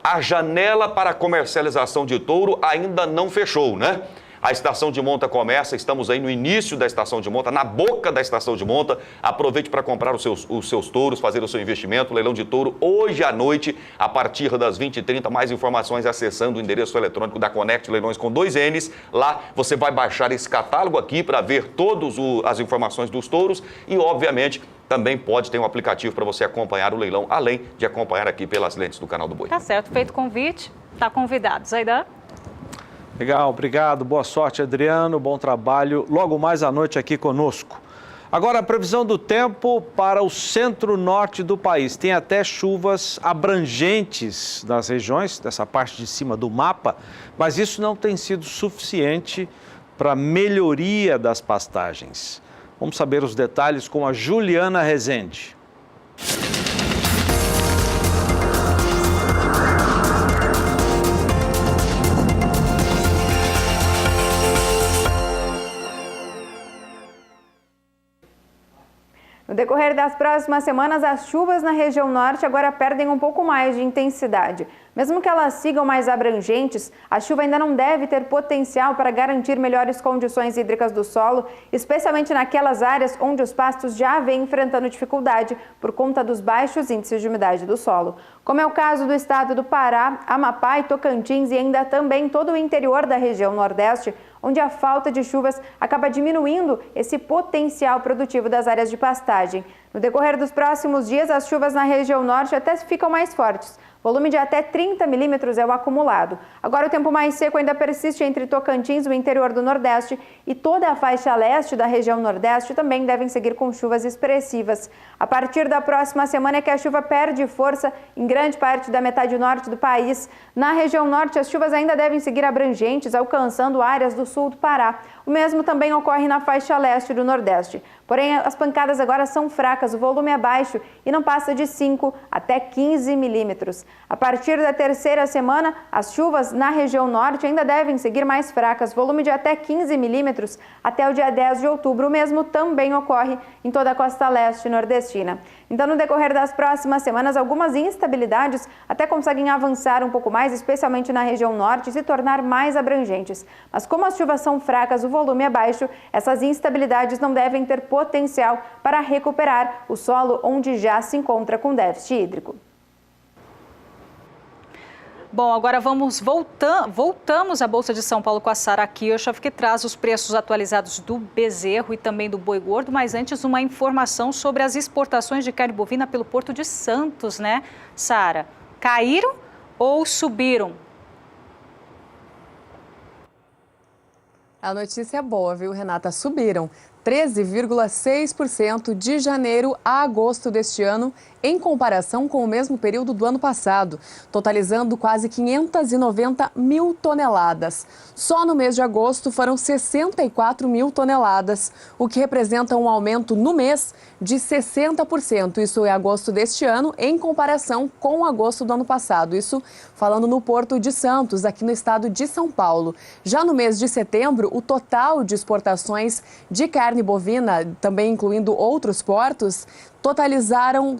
A janela para comercialização de touro ainda não fechou, né? A estação de monta começa, estamos aí no início da estação de monta, na boca da estação de monta. Aproveite para comprar os seus touros, fazer o seu investimento, leilão de touro, hoje à noite, a partir das 20h30. Mais informações acessando o endereço eletrônico da Conect Leilões com 2 N's. Lá você vai baixar esse catálogo aqui para ver todas as informações dos touros e, obviamente, também pode ter um aplicativo para você acompanhar o leilão, além de acompanhar aqui pelas lentes do Canal do Boi. Tá certo, feito o convite, tá convidado. Zaidan? Legal, obrigado, boa sorte, Adriano, bom trabalho. Logo mais à noite aqui conosco. Agora, a previsão do tempo para o centro-norte do país. Tem até chuvas abrangentes nas regiões, dessa parte de cima do mapa, mas isso não tem sido suficiente para a melhoria das pastagens. Vamos saber os detalhes com a Juliana Rezende. No decorrer das próximas semanas, as chuvas na região norte agora perdem um pouco mais de intensidade. Mesmo que elas sigam mais abrangentes, a chuva ainda não deve ter potencial para garantir melhores condições hídricas do solo, especialmente naquelas áreas onde os pastos já vêm enfrentando dificuldade por conta dos baixos índices de umidade do solo. Como é o caso do estado do Pará, Amapá e Tocantins e ainda também todo o interior da região nordeste, onde a falta de chuvas acaba diminuindo esse potencial produtivo das áreas de pastagem. No decorrer dos próximos dias, as chuvas na região norte até ficam mais fortes. Volume de até 30 milímetros é o acumulado. Agora o tempo mais seco ainda persiste entre Tocantins, o interior do Nordeste, e toda a faixa leste da região Nordeste também devem seguir com chuvas expressivas. A partir da próxima semana é que a chuva perde força em grande parte da metade norte do país. Na região norte, as chuvas ainda devem seguir abrangentes, alcançando áreas do sul do Pará. O mesmo também ocorre na faixa leste do Nordeste. Porém, as pancadas agora são fracas, o volume é baixo e não passa de 5 até 15 milímetros. A partir da terceira semana, as chuvas na região norte ainda devem seguir mais fracas, volume de até 15 milímetros até o dia 10 de outubro. O mesmo também ocorre em toda a costa leste nordestina. Então, no decorrer das próximas semanas, algumas instabilidades até conseguem avançar um pouco mais, especialmente na região norte, e se tornar mais abrangentes. Mas como as chuvas são fracas, o volume é baixo, essas instabilidades não devem ter potencial para recuperar o solo onde já se encontra com déficit hídrico. Bom, agora voltamos à Bolsa de São Paulo com a Sara Kirchhoff, que traz os preços atualizados do bezerro e também do boi gordo, mas antes uma informação sobre as exportações de carne bovina pelo Porto de Santos, né, Sara? Caíram ou subiram? A notícia é boa, viu, Renata? Subiram 13,6% de janeiro a agosto deste ano, em comparação com o mesmo período do ano passado, totalizando quase 590 mil toneladas. Só no mês de agosto foram 64 mil toneladas, o que representa um aumento no mês de 60%. Isso é agosto deste ano, em comparação com agosto do ano passado. Isso falando no Porto de Santos, aqui no estado de São Paulo. Já no mês de setembro, o total de exportações de carne bovina, também incluindo outros portos, totalizaram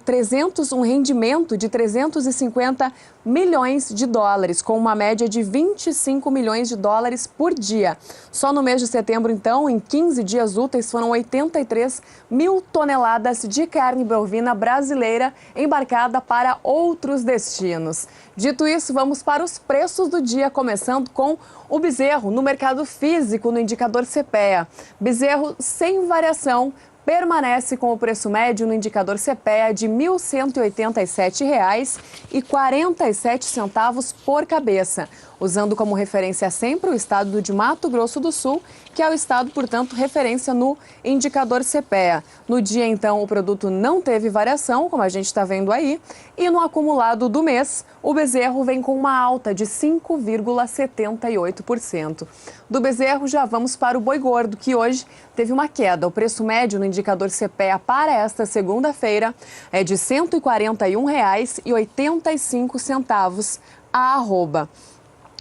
um rendimento de 350 milhões de dólares, com uma média de 25 milhões de dólares por dia. Só no mês de setembro, então, em 15 dias úteis, foram 83 mil toneladas de carne bovina brasileira embarcada para outros destinos. Dito isso, vamos para os preços do dia, começando com o bezerro no mercado físico, no indicador CPEA. Bezerro sem variação, permanece com o preço médio no indicador CPEA de R$ 1.187,47 por cabeça, usando como referência sempre o estado de Mato Grosso do Sul, que é o estado, portanto, referência no indicador CPEA. No dia, então, o produto não teve variação, como a gente está vendo aí, e no acumulado do mês, o bezerro vem com uma alta de 5,78%. Do bezerro, já vamos para o boi gordo, que hoje teve uma queda. O preço médio no indicador CPEA para esta segunda-feira é de R$ 141,85 a arroba.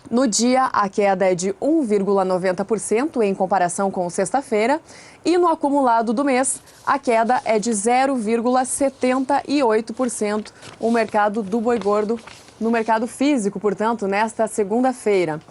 No dia, a queda é de 1,90% em comparação com sexta-feira e no acumulado do mês, a queda é de 0,78%. O mercado do boi gordo no mercado físico, portanto, nesta segunda-feira.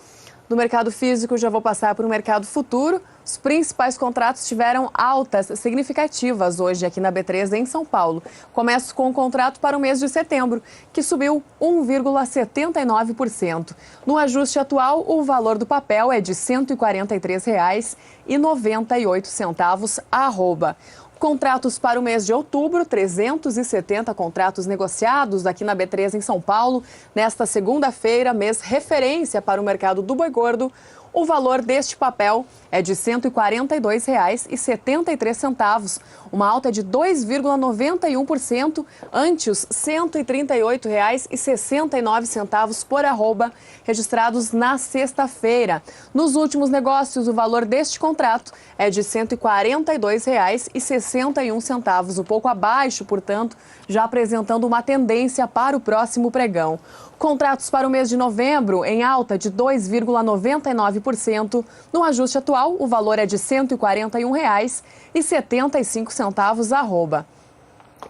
Do mercado físico, já vou passar para o mercado futuro. Os principais contratos tiveram altas significativas hoje aqui na B3 em São Paulo. Começo com o contrato para o mês de setembro, que subiu 1,79%. No ajuste atual, o valor do papel é de R$ 143,98 a arroba. Contratos para o mês de outubro, 370 contratos negociados aqui na B3 em São Paulo. Nesta segunda-feira, mês referência para o mercado do boi gordo. O valor deste papel é de R$ 142,73, uma alta de 2,91% ante os R$ 138,69 por arroba, registrados na sexta-feira. Nos últimos negócios, o valor deste contrato é de R$ 142,61, um pouco abaixo, portanto, já apresentando uma tendência para o próximo pregão. Contratos para o mês de novembro em alta de 2,99%. No ajuste atual, o valor é de R$ 141,75 arroba.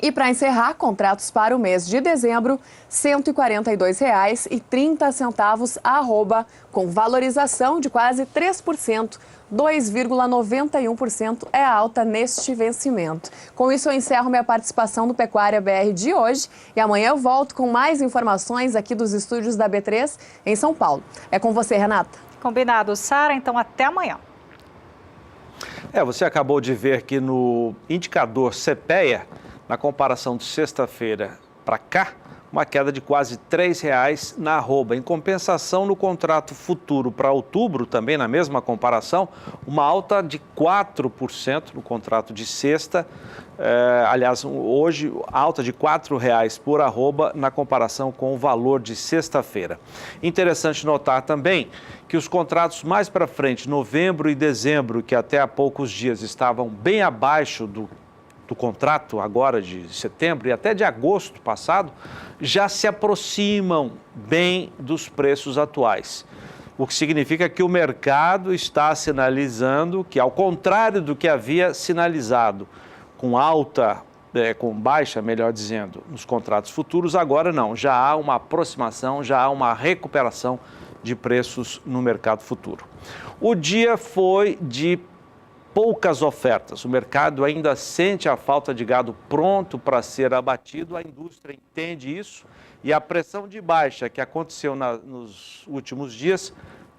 E para encerrar, contratos para o mês de dezembro, R$ 142,30 arroba, com valorização de quase 3%. 2,91% é a alta neste vencimento. Com isso, eu encerro minha participação no Pecuária BR de hoje e amanhã eu volto com mais informações aqui dos estúdios da B3 em São Paulo. É com você, Renata. Combinado, Sara. Então, até amanhã. Você acabou de ver que no indicador CPEA, na comparação de sexta-feira para cá, uma queda de quase R$ 3,00 na arroba. Em compensação, no contrato futuro para outubro, também na mesma comparação, uma alta de 4% no contrato de sexta. Aliás, hoje, alta de R$ 4,00 por arroba na comparação com o valor de sexta-feira. Interessante notar também que os contratos mais para frente, novembro e dezembro, que até há poucos dias estavam bem abaixo do contrato agora de setembro e até de agosto passado, já se aproximam bem dos preços atuais. O que significa que o mercado está sinalizando que, ao contrário do que havia sinalizado, com alta, com baixa, melhor dizendo, nos contratos futuros, agora não, já há uma aproximação, já há uma recuperação de preços no mercado futuro. O dia foi de poucas ofertas. O mercado ainda sente a falta de gado pronto para ser abatido, a indústria entende isso e a pressão de baixa que aconteceu nos últimos dias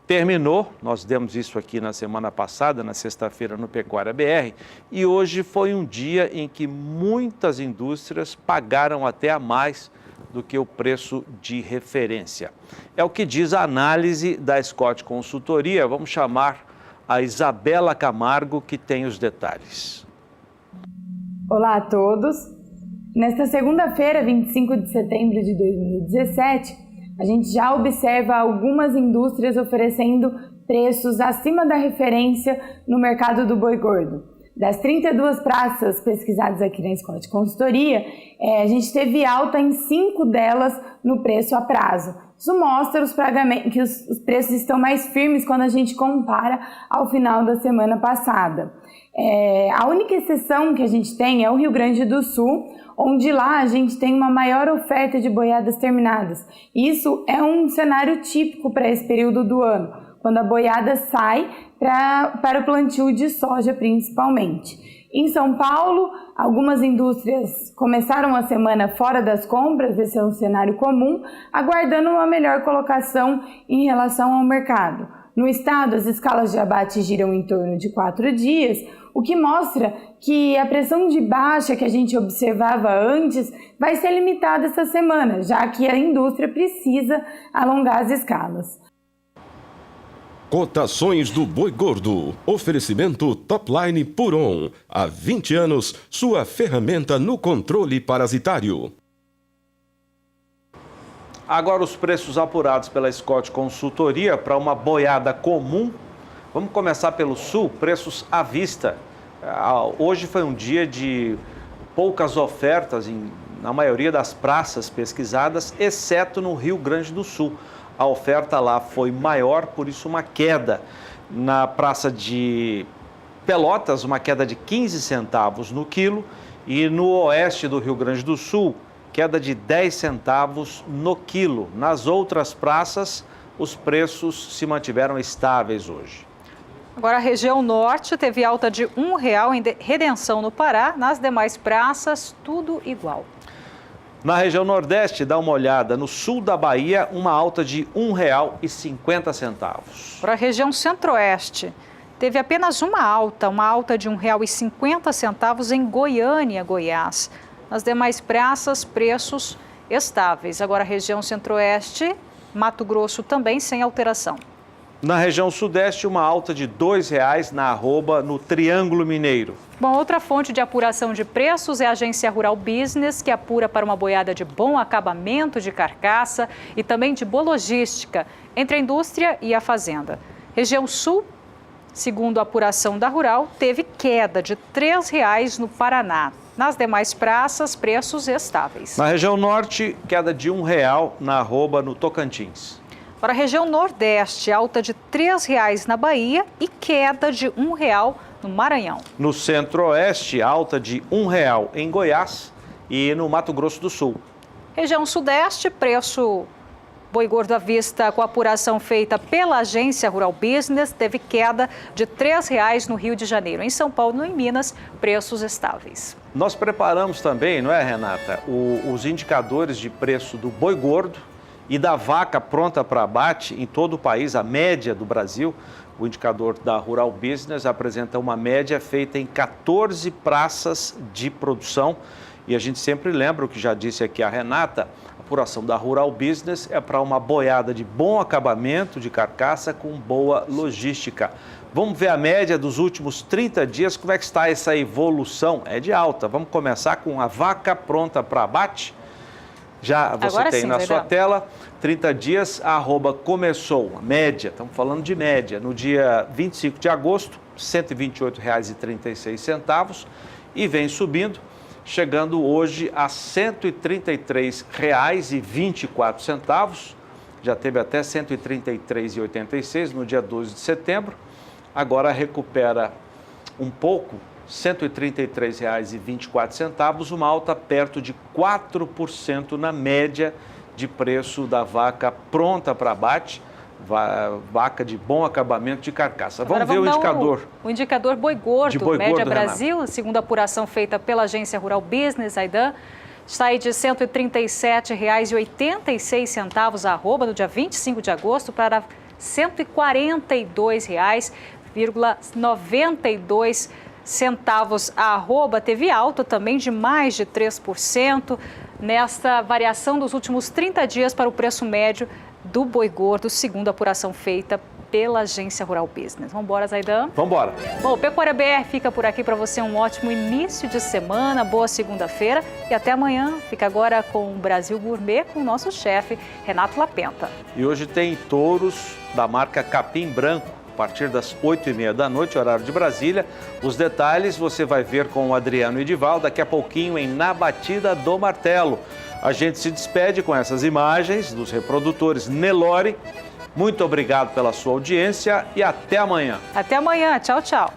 terminou. Nós demos isso aqui na semana passada, na sexta-feira, no Pecuária BR, e hoje foi um dia em que muitas indústrias pagaram até a mais do que o preço de referência. É o que diz a análise da Scott Consultoria. Vamos chamar a Isabela Camargo, que tem os detalhes. Olá a todos. Nesta segunda-feira, 25 de setembro de 2017, a gente já observa algumas indústrias oferecendo preços acima da referência no mercado do boi gordo. Das 32 praças pesquisadas aqui na Scott Consultoria, a gente teve alta em 5 delas no preço a prazo. Isso mostra que os preços estão mais firmes quando a gente compara ao final da semana passada. A única exceção que a gente tem é o Rio Grande do Sul, onde lá a gente tem uma maior oferta de boiadas terminadas. Isso é um cenário típico para esse período do ano, quando a boiada sai para o plantio de soja principalmente. Em São Paulo, algumas indústrias começaram a semana fora das compras, esse é um cenário comum, aguardando uma melhor colocação em relação ao mercado. No estado, as escalas de abate giram em torno de 4 dias, o que mostra que a pressão de baixa que a gente observava antes vai ser limitada essa semana, já que a indústria precisa alongar as escalas. Cotações do boi gordo. Oferecimento Topline Puron. Há 20 anos, sua ferramenta no controle parasitário. Agora os preços apurados pela Scott Consultoria para uma boiada comum. Vamos começar pelo sul, preços à vista. Hoje foi um dia de poucas ofertas na maioria das praças pesquisadas, exceto no Rio Grande do Sul. A oferta lá foi maior, por isso uma queda. Na praça de Pelotas, uma queda de 15 centavos no quilo. E no oeste do Rio Grande do Sul, queda de 10 centavos no quilo. Nas outras praças, os preços se mantiveram estáveis hoje. Agora, a região norte teve alta de R$ 1,00 em Redenção, no Pará. Nas demais praças, tudo igual. Na região nordeste, dá uma olhada. No sul da Bahia, uma alta de R$ 1,50. Para a região centro-oeste, teve apenas uma alta de R$ 1,50 em Goiânia, Goiás. Nas demais praças, preços estáveis. Agora, a região centro-oeste, Mato Grosso também sem alteração. Na região sudeste, uma alta de R$ 2,00 na arroba no Triângulo Mineiro. Bom, outra fonte de apuração de preços é a Agência Rural Business, que apura para uma boiada de bom acabamento de carcaça e também de boa logística entre a indústria e a fazenda. Região sul, segundo a apuração da Rural, teve queda de R$ 3,00 no Paraná. Nas demais praças, preços estáveis. Na região norte, queda de R$ 1,00 na arroba no Tocantins. Para a região nordeste, alta de R$ 3,00 na Bahia e queda de R$ 1,00 no Maranhão. No centro-oeste, alta de R$ 1,00 em Goiás e no Mato Grosso do Sul. Região sudeste, preço boi gordo à vista com a apuração feita pela Agência Rural Business, teve queda de R$ 3,00 no Rio de Janeiro. Em São Paulo e em Minas, preços estáveis. Nós preparamos também, não é, Renata, os indicadores de preço do boi gordo e da vaca pronta para abate em todo o país, a média do Brasil. O indicador da Rural Business apresenta uma média feita em 14 praças de produção. E a gente sempre lembra o que já disse aqui a Renata, a apuração da Rural Business é para uma boiada de bom acabamento de carcaça com boa logística. Vamos ver a média dos últimos 30 dias, como é que está essa evolução? É de alta. Vamos começar com a vaca pronta para abate? Já você Agora tem sim, na sua tela, 30 dias, a arroba começou, a média, estamos falando de média, no dia 25 de agosto, R$ 128,36 e vem subindo, chegando hoje a R$ 133,24, já teve até R$ 133,86 no dia 12 de setembro, agora recupera um pouco, R$ 133,24, uma alta perto de 4% na média de preço da vaca pronta para abate, vaca de bom acabamento de carcaça. Agora vamos ver o indicador. O indicador boi gordo, boi média gordo, Brasil, Renato. segundo a apuração feita pela Agência Rural Business, Aidan, está aí de R$ 137,86 a arroba no dia 25 de agosto para R$ 142,92 centavos a arroba. Teve alta também de mais de 3% nesta variação dos últimos 30 dias para o preço médio do boi gordo, segundo a apuração feita pela Agência Rural Business. Vamos embora, Zaidan? Vamos embora. Bom, o Pecuária BR fica por aqui para você. Um ótimo início de semana, boa segunda-feira e até amanhã. Fica agora com o Brasil Gourmet com o nosso chefe, Renato Lapenta. E hoje tem touros da marca Capim Branco, a partir das 8h30 da noite, horário de Brasília. Os detalhes você vai ver com o Adriano Edival daqui a pouquinho em Na Batida do Martelo. A gente se despede com essas imagens dos reprodutores Nelore. Muito obrigado pela sua audiência e até amanhã. Até amanhã. Tchau, tchau.